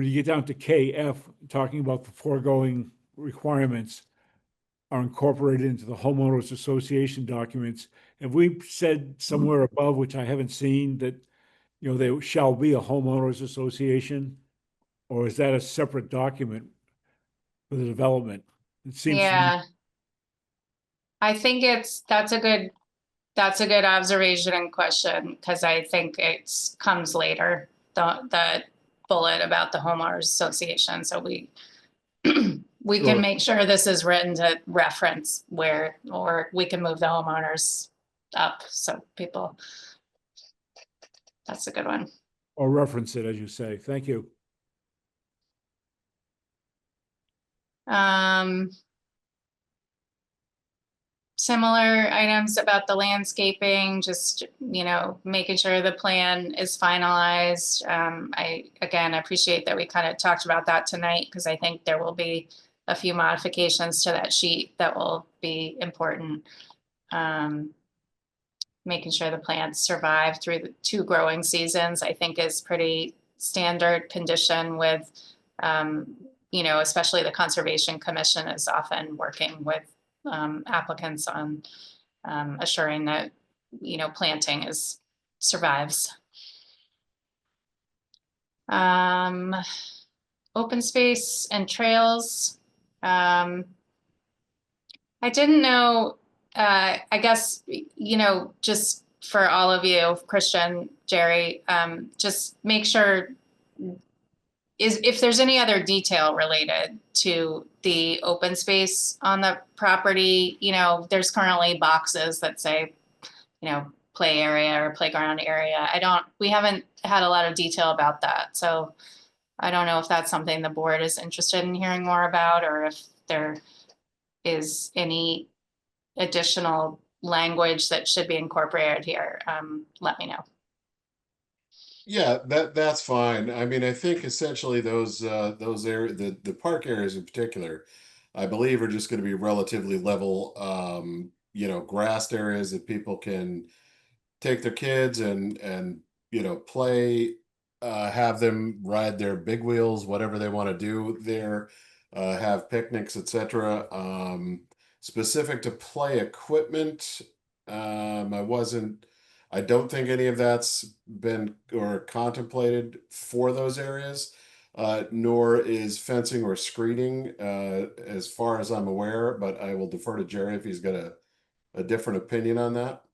S7: you get down to KF, talking about the foregoing requirements are incorporated into the homeowners association documents. Have we said somewhere above, which I haven't seen, that, you know, there shall be a homeowners association? Or is that a separate document for the development? It seems to me,
S2: Yeah. I think that's a good observation and question, because I think it comes later, the bullet about the homeowners association. So we we
S7: Sure.
S2: can make sure this is written to reference where, or we can move the homeowners up so people. That's a good one.
S7: or reference it, as you say. Thank you.
S2: Similar items about the landscaping, just, you know, making sure the plan is finalized. I, again, appreciate that we kind of talked about that tonight, because I think there will be a few modifications to that sheet that will be important. Making sure the plants survive through the 2 growing seasons, I think is pretty standard condition with, you know, especially the Conservation Commission is often working with applicants on assuring that, you know, planting survives. Open space and trails. I didn't know, I guess, you know, just for all of you, Christian, Jerry, just make sure if there's any other detail related to the open space on the property. You know, there's currently boxes that say, you know, play area or playground area. We haven't had a lot of detail about that. So I don't know if that's something the board is interested in hearing more about, or if there is any additional language that should be incorporated here. Let me know.
S9: Yeah, that's fine. I mean, I think essentially those areas, the park areas in particular, I believe are just going to be relatively level, you know, grassed areas that people can take their kids and you know, play, have them ride their big wheels, whatever they want to do there, have picnics, etc. Specific to play equipment, I don't think any of that's been or contemplated for those areas, nor is fencing or screening, as far as I'm aware, but I will defer to Jerry if he's got a different opinion on that.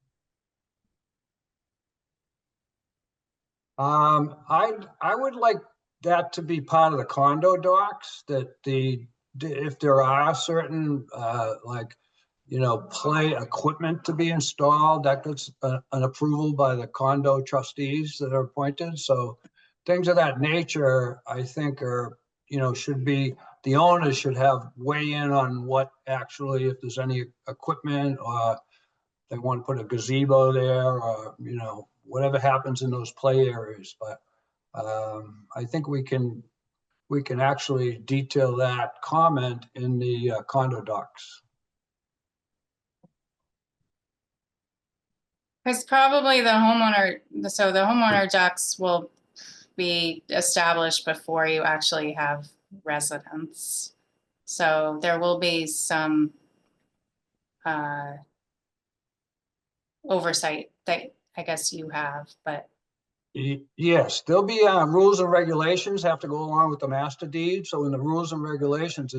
S11: I would like that to be part of the condo docs, that if there are certain, like, you know, play equipment to be installed, that gets an approval by the condo trustees that are appointed. So things of that nature, I think are, you know, should be, the owners should have weigh in on what actually, if there's any equipment, or they want to put a gazebo there, or, you know, whatever happens in those play areas. But I think we can actually detail that comment in the condo docs.
S2: Because probably the homeowner docs will be established before you actually have residents. So there will be some oversight that I guess you have, but
S11: Yes, there'll be rules and regulations have to go along with the master deed. So in the rules and regulations,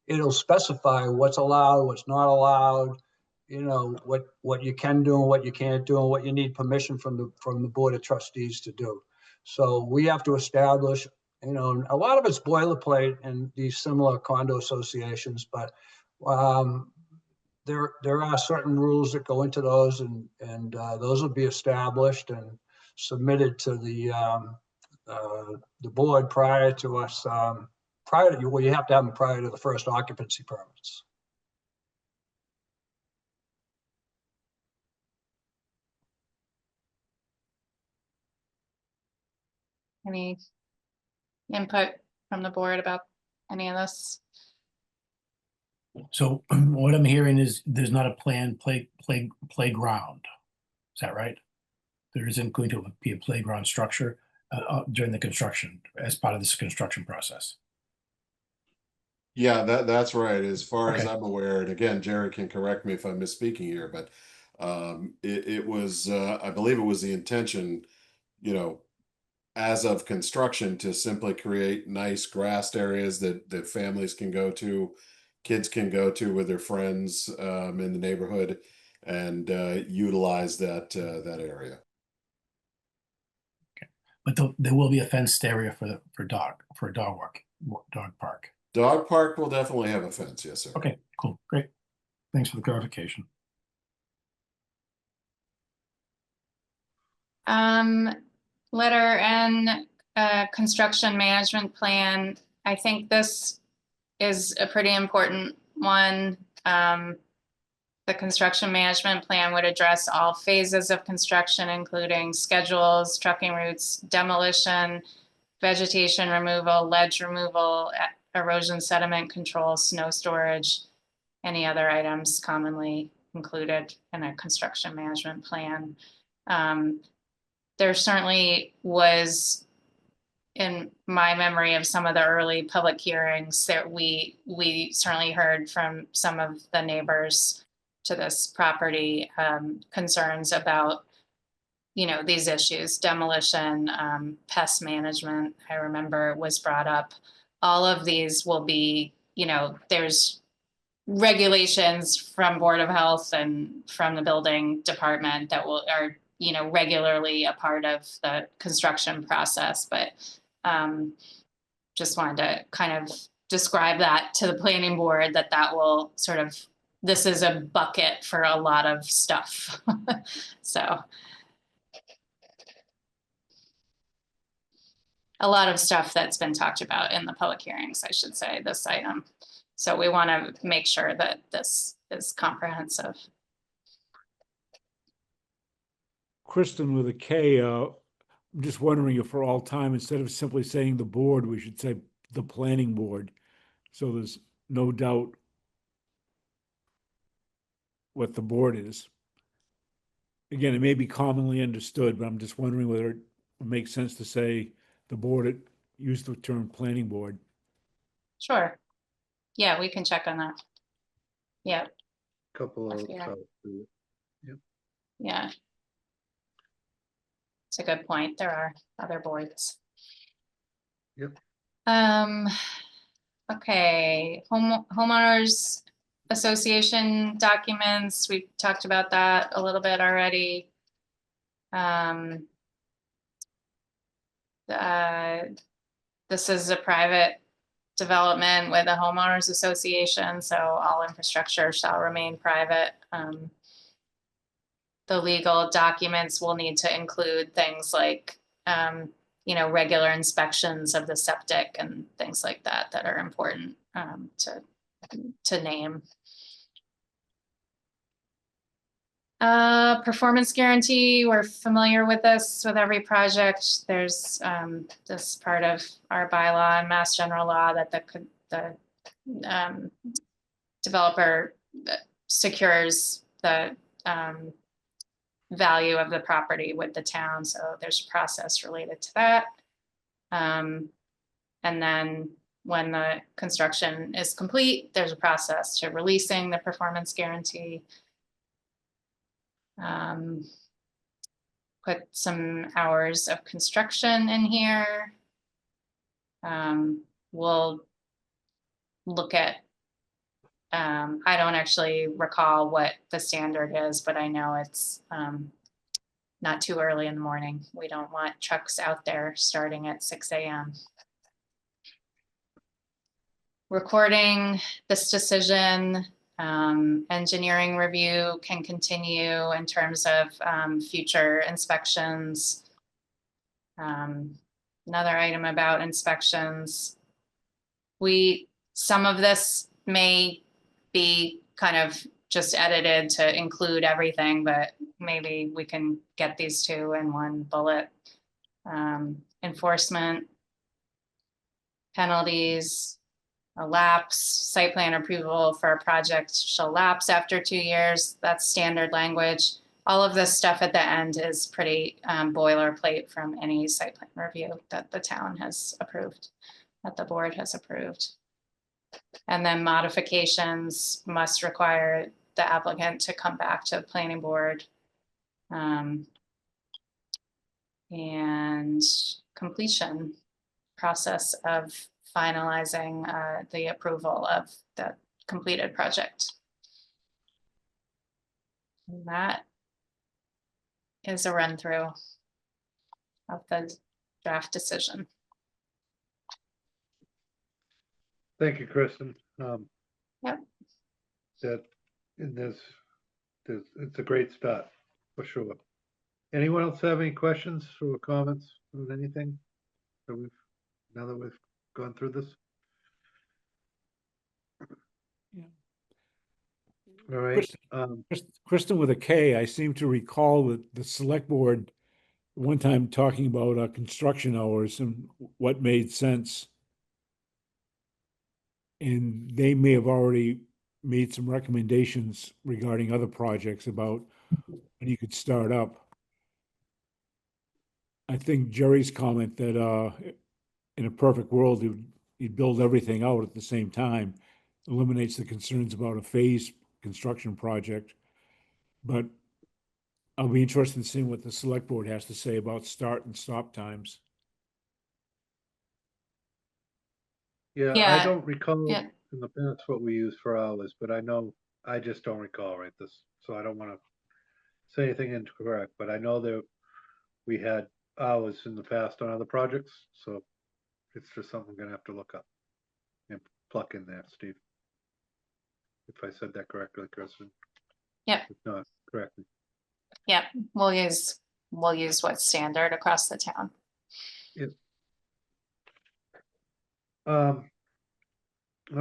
S11: it'll specify what's allowed, what's not allowed, you know, what you can do and what you can't do, and what you need permission from the board of trustees to do. So we have to establish, you know, a lot of it's boilerplate in these similar condo associations, but there are certain rules that go into those, and those will be established and submitted to the board prior to us, well, you have to have them prior to the first occupancy permits.
S2: any input from the board about any of this?
S6: So what I'm hearing is there's not a planned playground. Is that right? There isn't going to be a playground structure during the construction, as part of this construction process.
S9: Yeah, that's right. As far as
S6: Okay.
S9: I'm aware, and again, Jerry can correct me if I'm misspeaking here, but it was I believe it was the intention, you know, as of construction to simply create nice grassed areas that families can go to, kids can go to with their friends in the neighborhood, and utilize that area.
S6: But there will be a fenced area for a dog park.
S9: Dog park will definitely have a fence, yes, sir.
S6: Okay, cool, great. Thanks for the clarification.
S2: Letter N, construction management plan. I think this is a pretty important one. The construction management plan would address all phases of construction, including schedules, trucking routes, demolition, vegetation removal, ledge removal, erosion sediment control, snow storage, any other items commonly included in a construction management plan. There certainly was, in my memory of some of the early public hearings, that we certainly heard from some of the neighbors to this property, concerns about, you know, these issues, demolition, pest management, I remember was brought up. All of these will be, you know, there's regulations from Board of Health and from the building department that are, you know, regularly a part of the construction process, but just wanted to kind of describe that to the planning board, that will sort of, this is a bucket for a lot of stuff. So a lot of stuff that's been talked about in the public hearings, I should say, this item. So we want to make sure that this is comprehensive.
S7: Kristen with a K, I'm just wondering if for all time, instead of simply saying the board, we should say the planning board. So there's no doubt what the board is. Again, it may be commonly understood, but I'm just wondering whether it makes sense to say the board, use the term planning board.
S2: Sure. Yeah, we can check on that. Yeah.
S1: Couple of.
S2: Yeah.
S1: Yep.
S2: Yeah. It's a good point. There are other boards.
S1: Yep.
S2: Okay, homeowners association documents, we talked about that a little bit already. This is a private development with a homeowners association, so all infrastructure shall remain private. The legal documents will need to include things like, you know, regular inspections of the septic and things like that that are important to name. Performance guarantee, we're familiar with this with every project. There's this part of our bylaw and Mass General Law that the developer secures the value of the property with the town. So there's a process related to that. And then when the construction is complete, there's a process to releasing the performance guarantee. Put some hours of construction in here. We'll look at, I don't actually recall what the standard is, but I know it's not too early in the morning. We don't want trucks out there starting at 6 a.m. Recording this decision, engineering review can continue in terms of future inspections. Another item about inspections. Some of this may be kind of just edited to include everything, but maybe we can get these two in one bullet. Enforcement, penalties, a lapse, site plan approval for a project shall lapse after 2 years. That's standard language. All of this stuff at the end is pretty boilerplate from any site plan review that the town has approved, that the board has approved. And then modifications must require the applicant to come back to the planning board. And completion process of finalizing the approval of the completed project. And that is a run through of the draft decision.
S1: Thank you, Kristen.
S2: Yep.
S1: That in this, it's a great start, for sure. Anyone else have any questions or comments on anything that now that we've gone through this?
S7: Yeah.
S1: All right,
S7: Kristen with a K, I seem to recall that the select board one time talking about construction hours and what made sense. And they may have already made some recommendations regarding other projects about when you could start up. I think Jerry's comment that in a perfect world, you'd build everything out at the same time, eliminates the concerns about a phased construction project. But I'll be interested in seeing what the select board has to say about start and stop times.
S1: yeah, I
S2: Yeah,
S1: don't recall
S2: yeah.
S1: in the past what we use for hours, but I just don't recall right this, so I don't want to say anything incorrect, but I know that we had hours in the past on other projects, so it's just something I'm gonna have to look up and pluck in there, Steve. If I said that correctly, Kristen.
S2: Yep.
S1: If not, correctly.
S2: Yep, we'll use what's standard across the town.
S1: All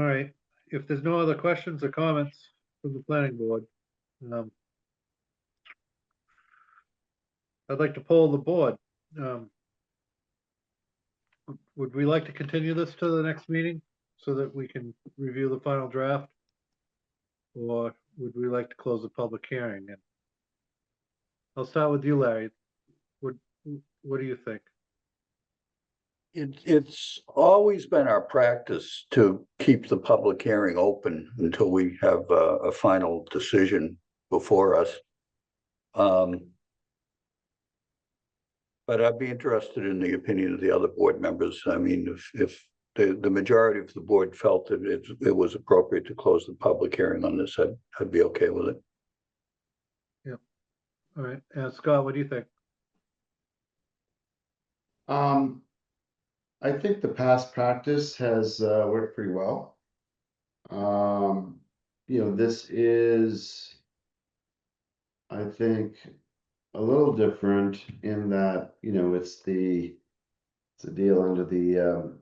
S1: right, if there's no other questions or comments from the planning board, I'd like to poll the board. Would we like to continue this to the next meeting so that we can review the final draft? Or would we like to close the public hearing? And I'll start with you, Larry. What do you think?
S3: It's always been our practice to keep the public hearing open until we have a final decision before us. But I'd be interested in the opinion of the other board members. I mean, if the majority of the board felt that it was appropriate to close the public hearing on this, I'd be okay with it.
S1: Yep. All right, and Scott, what do you think?
S5: I think the past practice has worked pretty well. This is, I think, a little different in that, it's a deal under the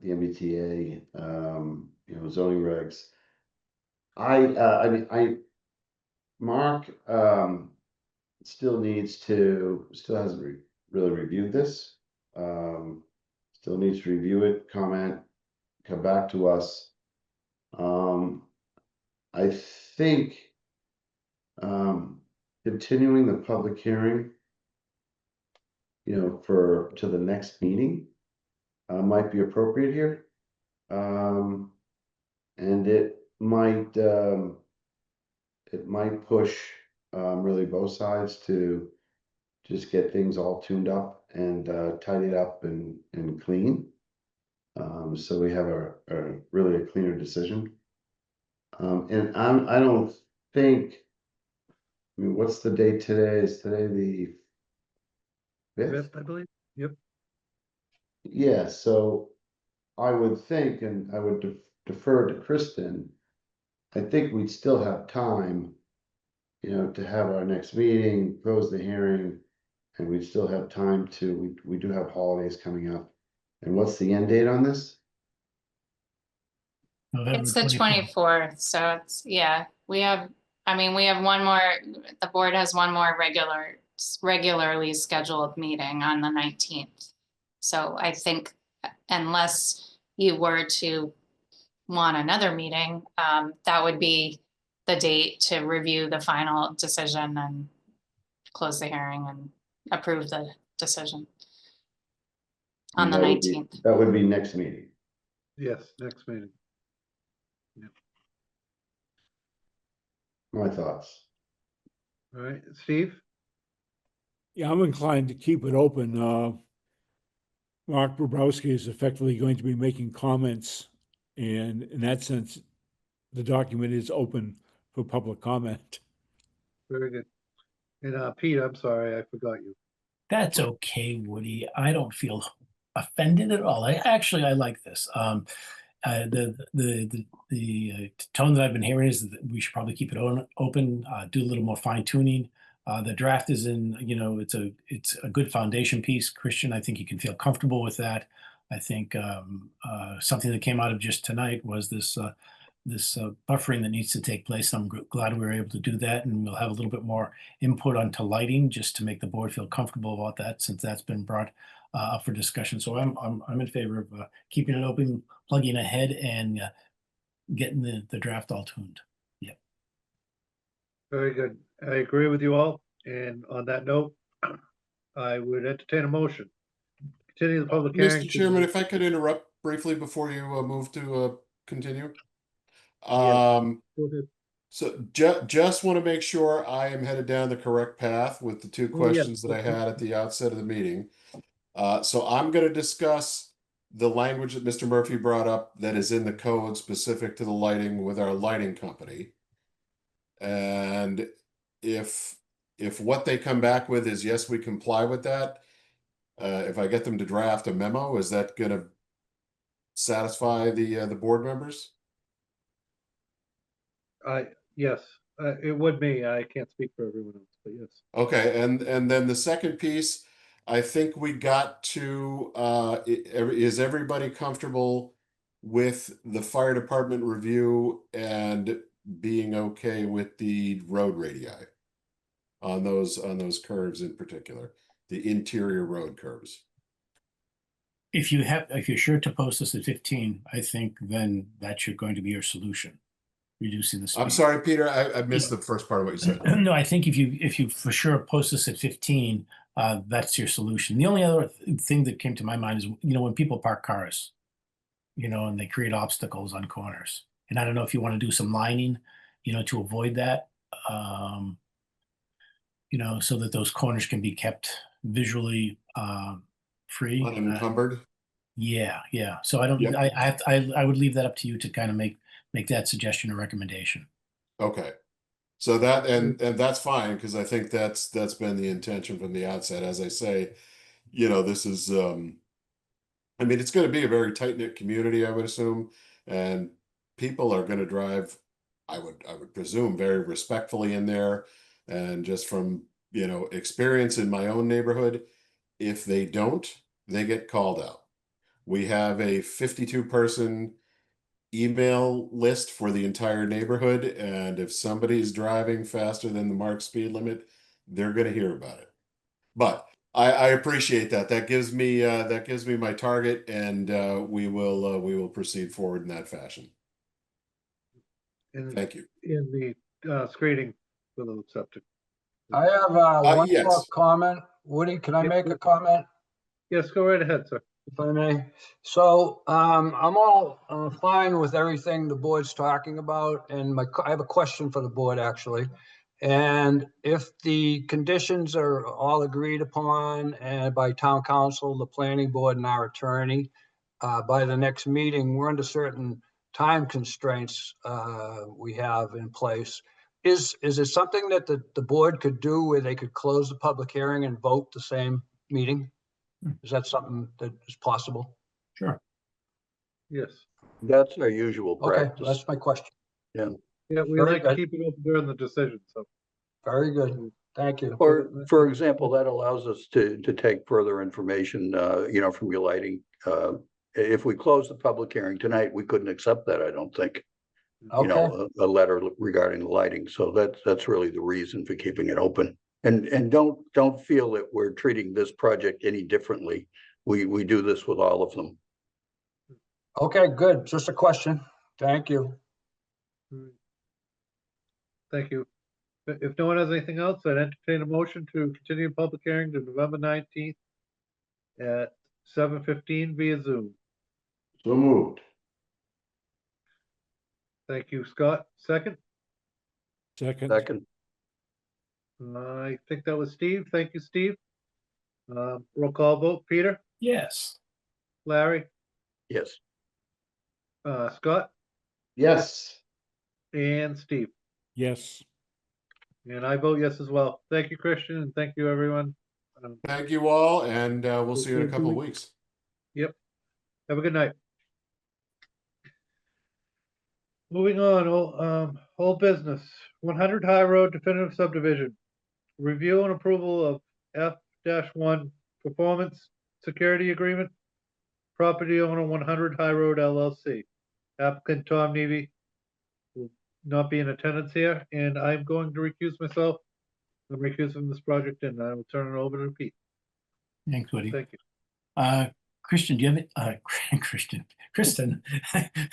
S5: MBTA, zoning regs. Mark still hasn't really reviewed this. Still needs to review it, comment, come back to us. I think continuing the public hearing, to the next meeting might be appropriate here. And it might push really both sides to just get things all tuned up and tidied up and clean. So we have a really a cleaner decision. And I don't think, what's the date today? Is today the 5th?
S1: I believe. Yep.
S5: Yeah, so I would think, and I would defer to Kristen, I think we'd still have time, to have our next meeting, close the hearing, and we'd still have time we do have holidays coming up. And what's the end date on this?
S6: November
S2: It's the
S6: 24th.
S2: 24th, so it's, yeah, we have one more, the board has one more regularly scheduled meeting on the 19th. So I think unless you were to want another meeting, that would be the date to review the final decision and close the hearing and approve the decision on the
S5: That would be-
S2: 19th.
S5: That would be next meeting.
S1: Yes, next meeting.
S5: My thoughts.
S1: All right, Steve?
S7: Yeah, I'm inclined to keep it open. Mark Bobrowski is effectively going to be making comments, and in that sense, the document is open for public comment.
S1: Very good. And Pete, I'm sorry, I forgot you.
S6: That's okay, Woody. I don't feel offended at all. I like this. The tone that I've been hearing is that we should probably keep it open, do a little more fine tuning. The draft is in, it's a good foundation piece. Christian, I think you can feel comfortable with that. I think something that came out of just tonight was this buffering that needs to take place. I'm glad we were able to do that, and we'll have a little bit more input onto lighting just to make the board feel comfortable about that, since that's been brought up for discussion. So I'm in favor of keeping it open, plugging ahead, and getting the draft all tuned. Yeah.
S1: Very good. I agree with you all. And on that note, I would entertain a motion. Continue the public hearing.
S9: Mr. Chairman, if I could interrupt briefly before you move to continue.
S1: Go ahead.
S9: So just want to make sure I am headed down the correct path with the two questions that I had at the outset of the meeting. So I'm going to discuss the language that Mr. Murphy brought up that is in the code specific to the lighting with our lighting company. And if what they come back with is, yes, we comply with that, if I get them to draft a memo, is that going to satisfy the board members?
S1: Yes, it would be. I can't speak for everyone else, but yes.
S9: Okay, and then the second piece, I think we got to, is everybody comfortable with the fire department review and being okay with the road radii on those curves in particular, the interior road curves?
S6: If you're sure to post this at 15, I think then that's going to be your solution. Reducing the speed.
S9: I'm sorry, Peter, I missed the first part of what you said.
S6: No, I think if you for sure post this at 15, that's your solution. The only other thing that came to my mind is, when people park cars, and they create obstacles on corners. And I don't know if you want to do some lining, to avoid that, so that those corners can be kept visually free.
S9: Unencumbered?
S6: Yeah. So I don't,
S9: Yep.
S6: I would leave that up to you to kind of make that suggestion or recommendation.
S9: Okay. So that, and that's fine, because I think that's been the intention from the outset. As I say, this is, it's going to be a very tight-knit community, I would assume, and people are going to drive, I would presume, very respectfully in there. And just from, experience in my own neighborhood, if they don't, they get called out. We have a 52-person email list for the entire neighborhood, and if somebody's driving faster than the marked speed limit, they're going to hear about it. But I appreciate that. That gives me my target, and we will proceed forward in that fashion. Thank you.
S1: In the screening for the septic.
S11: I have one more
S9: yes.
S11: comment. Woody, can I
S1: Yep.
S11: make a comment,
S1: Yes, go right ahead, sir.
S11: if I may? So I'm all fine with everything the board's talking about, and I have a question for the board, actually. And if the conditions are all agreed upon and by town council, the planning board, and our attorney, by the next meeting, we're under certain time constraints we have in place. Is it something that the board could do where they could close the public hearing and vote the same meeting? Is that something that is possible?
S6: Sure.
S1: Yes.
S3: That's our usual
S11: Okay,
S3: practice.
S11: that's my question.
S1: Yeah, we
S11: Very
S1: like to
S11: good.
S1: keep it open during the decision, so.
S11: Very good. Thank you.
S3: For example, that allows us to take further information, from your lighting. If we close the public hearing tonight, we couldn't accept that, I don't think.
S11: Okay,
S3: A letter regarding the lighting. So that's really the reason for keeping it open. And don't feel that we're treating this project any differently. We do this with all of them.
S11: okay, good. Just a question. Thank you.
S1: Thank you. If no one has anything else, I'd entertain a motion to continue the public hearing to November 19th at 7:15 via Zoom.
S5: So moved.
S1: Thank you, Scott. Second?
S7: Second,
S3: Second,
S1: I think that was Steve. Thank you, Steve. Roll call vote. Peter,
S6: Yes.
S1: Larry,
S3: yes.
S1: Scott,
S5: Yes.
S1: and Steve.
S7: yes.
S1: And I vote yes as well. Thank you, Christian, and thank you, everyone.
S9: Thank you all, and we'll see you in a couple of weeks.
S1: Yep. Have a good night. Moving on, whole business, 100 High Road definitive subdivision. Review and approval of F-1 performance security agreement. Property owner 100 High Road LLC. Applicant Tom Nevy will not be in attendance here, and I'm going to recuse myself. I'm recused from this project, and I will turn it over to Pete.
S6: Thanks, Woody.
S1: Thank you.
S6: Christian, do you have any, Kristen,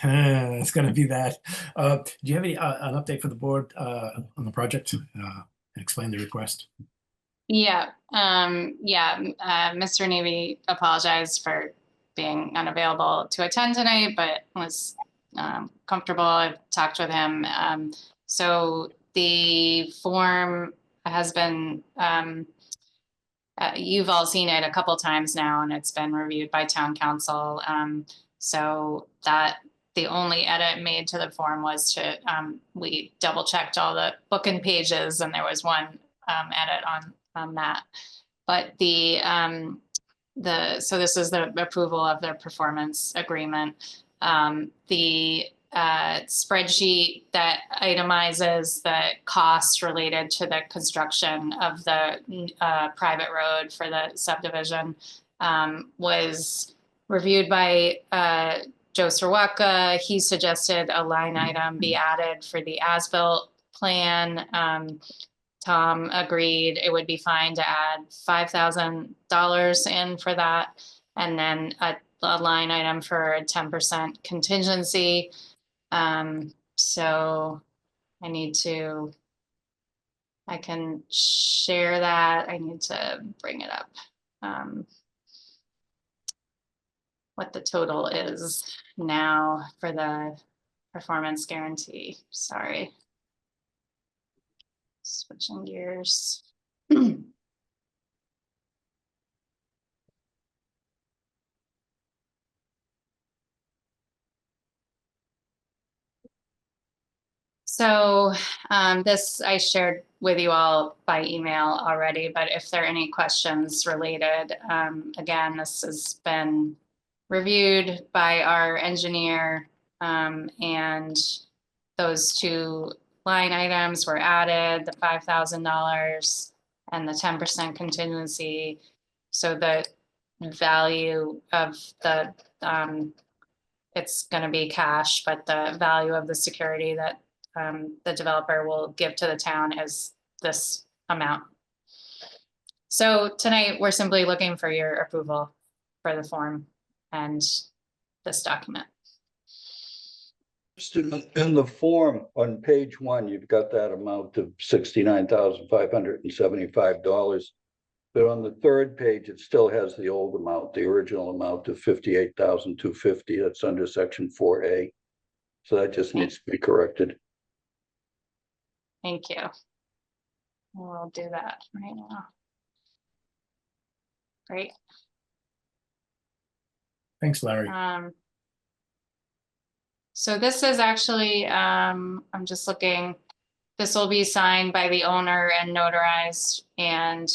S6: it's gonna be that. Do you have any, an update for the board, on the project? Explain the request.
S2: Mr. Navy apologized for being unavailable to attend tonight, but was comfortable. I've talked with him. So the form has been, you've all seen it a couple times now, and it's been reviewed by town council. So that the only edit made to the form was to, we double checked all the book and pages, and there was one edit on that. But so this is the approval of the performance agreement. The spreadsheet that itemizes the costs related to the construction of the private road for the subdivision was reviewed by Joe Sirwaka. He suggested a line item be added for the as-built plan. Tom agreed it would be fine to add $5,000 in for that, and then a line item for a 10% contingency. So I can share that. I need to bring it up. What the total is now for the performance guarantee. Sorry. Switching gears. So this I shared with you all by email already, but if there are any questions related, again, this has been reviewed by our engineer, and those two line items were added, the $5,000 and the 10% contingency. So the value of the, it's going to be cash, but the value of the security that the developer will give to the town is this amount. So tonight we're simply looking for your approval for the form and this document.
S3: Just in the form on page 1, you've got that amount of $69,575. But on the third page, it still has the old amount, the original amount of $58,250. That's under section 4A. So that just needs to be corrected.
S2: Thank you. We'll do that right now. Great.
S6: Thanks, Larry.
S2: So this is actually, I'm just looking, this will be signed by the owner and notarized, and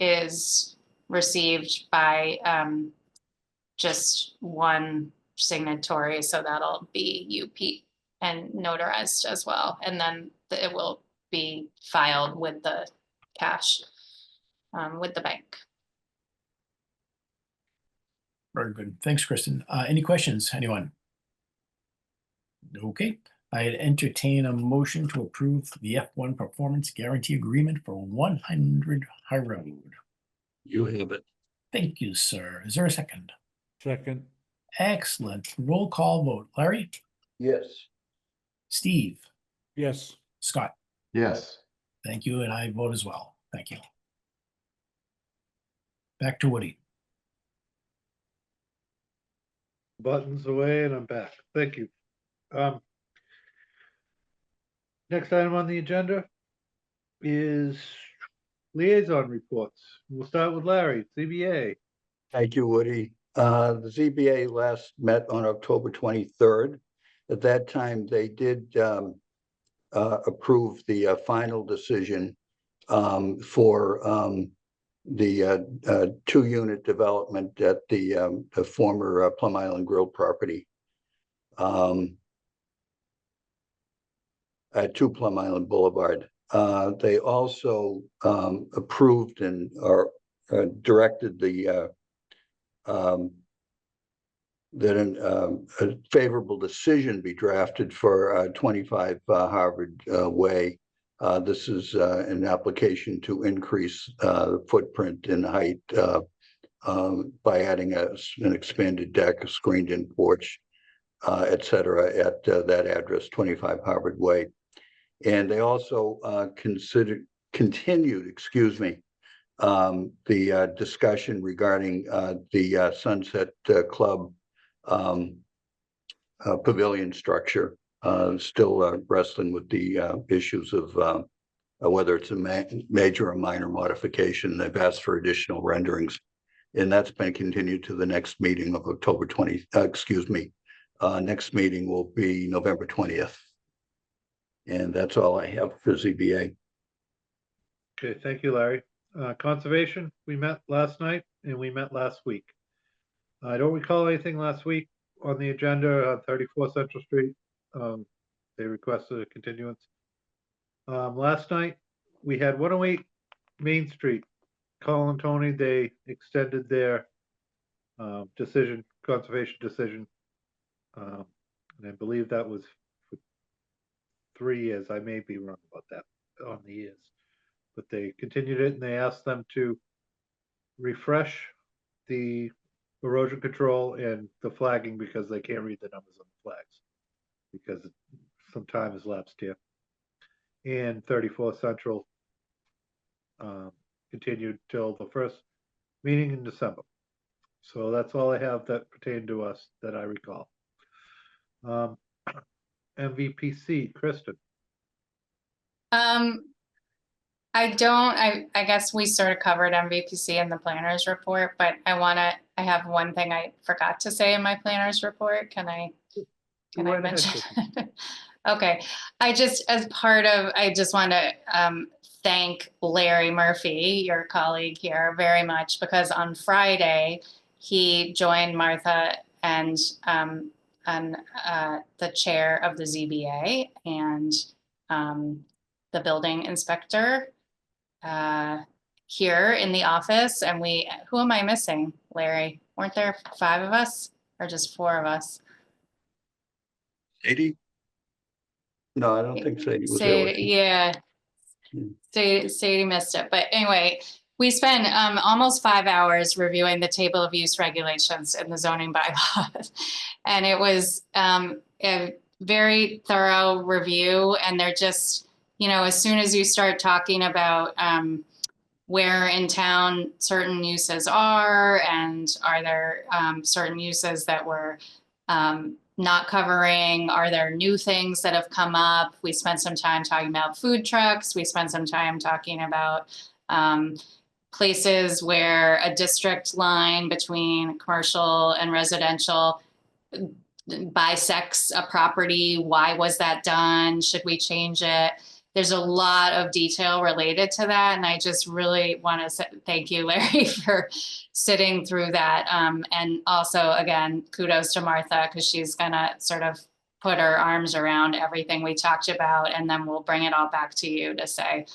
S2: is received by just one signatory. So that'll be you, Pete, and notarized as well. And then it will be filed with the cash with the bank.
S6: Very good. Thanks, Kristen. Any questions, anyone? Okay, I'd entertain a motion to approve the F1 performance guarantee agreement for 100 High Road.
S3: You have it.
S6: Thank you, sir. Is there a second?
S7: Second,
S6: Excellent. Roll call vote. Larry?
S3: Yes.
S6: Steve,
S7: Yes.
S6: Scott.
S5: Yes.
S6: Thank you, and I vote as well. Thank you. Back to Woody.
S1: Buttons away and I'm back. Thank you. Next item on the agenda is liaison reports. We'll start with Larry, CBA.
S3: Thank you, Woody. The ZBA last met on October 23rd. At that time, they did approve the final decision for the 2-unit development at the former Plum Island Grill property. At 2 Plum Island Boulevard. They also approved and directed the that a favorable decision be drafted for 25 Harvard Way. This is an application to increase the footprint and height by adding an expanded deck, a screened-in porch, et cetera, at that address, 25 Harvard Way. And they also continued, the discussion regarding the Sunset Club pavilion structure, still wrestling with the issues of whether it's a major or minor modification. They've asked for additional renderings, and that's been continued to the next meeting of October 20, next meeting will be November 20th. And that's all I have for ZBA.
S1: Okay, thank you, Larry. Conservation, we met last night and we met last week. I don't recall anything last week on the agenda on 34 Central Street. They requested a continuance. Last night, we had 108 Main Street. Colin, Tony, they extended their conservation decision. And I believe that was for 3 years. I may be wrong about that on the years. But they continued it and they asked them to refresh the erosion control and the flagging because they can't read the numbers on the flags because some time has lapsed here. And 34 Central continued till the first meeting in December. So that's all I have that pertained to us that I recall. MVPC, Kristen.
S2: I guess we sort of covered MVPC in the planner's report, but I have one thing I forgot to say in my planner's report. Can I
S1: Right ahead,
S2: mention?
S1: Kristen.
S2: Okay, I just want to thank Larry Murphy, your colleague here, very much, because on Friday, he joined Martha and the chair of the ZBA and the building inspector here in the office. And who am I missing, Larry? Weren't there 5 of us or just 4 of us?
S3: Sadie? No, I don't think Sadie was there. Was she?
S2: Yeah, Sadie missed it. But anyway, we spent almost 5 hours reviewing the table of use regulations in the zoning bylaws. And it was a very thorough review. And they're just, as soon as you start talking about where in town certain uses are, and are there certain uses that we're not covering, are there new things that have come up? We spent some time talking about food trucks. We spent some time talking about places where a district line between commercial and residential bisects a property. Why was that done? Should we change it? There's a lot of detail related to that. And I just really want to thank you, Larry, for sitting through that. And also, again, kudos to Martha, because she's going to sort of put her arms around everything we talked about. And then we'll bring it all back to you to say,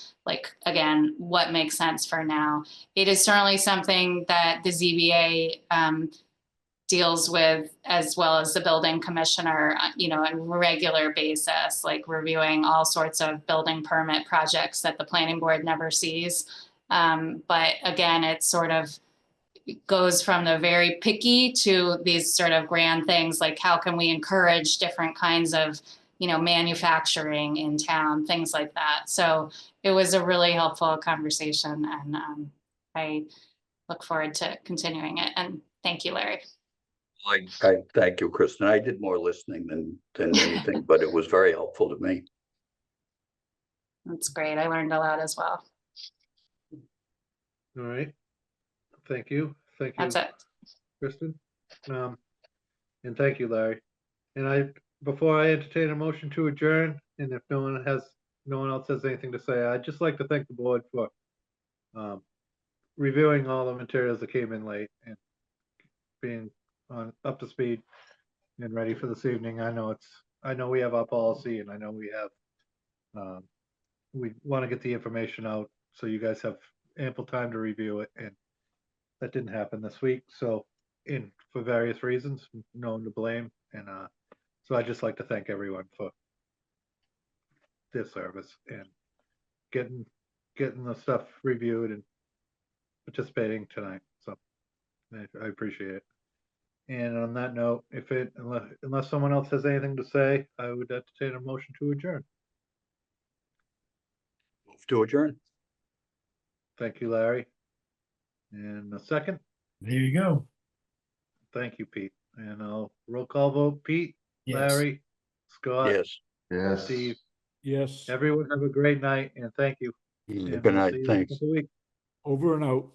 S2: again, what makes sense for now. It is certainly something that the ZBA deals with, as well as the building commissioner, on a regular basis, reviewing all sorts of building permit projects that the planning board never sees. But again, it's sort of, goes from the very picky to these sort of grand things, like how can we encourage different kinds of, manufacturing in town, things like that. So it was a really helpful conversation, and I look forward to continuing it. And thank you, Larry.
S3: I thank you, Kristen. I did more listening than anything, but it was very helpful to me.
S2: That's great. I learned a lot as well.
S1: All right. Thank you. Thank you,
S2: That's it.
S1: Kristen. And thank you, Larry. And before I entertain a motion to adjourn, and if no one else has anything to say, I'd just like to thank the board for reviewing all the materials that came in late and being up to speed and ready for this evening. I know we have our policy, and I know we want to get the information out so you guys have ample time to review it, and that didn't happen this week. So, for various reasons, no one to blame, and so I'd just like to thank everyone for their service and getting the stuff reviewed and participating tonight. So I appreciate it. And on that note, unless someone else has anything to say, I would entertain a motion to adjourn.
S3: Move to adjourn.
S1: Thank you, Larry. And a second.
S6: There you go.
S1: Thank you, Pete. And I'll roll call vote. Pete,
S6: Yes.
S1: Larry, Scott,
S3: Yes.
S5: Yes.
S1: Steve.
S7: Yes,
S1: Everyone have a great night, and thank you. And
S3: Good
S1: we'll
S3: night.
S1: see you in a
S3: Thanks.
S1: couple weeks.
S7: over and out.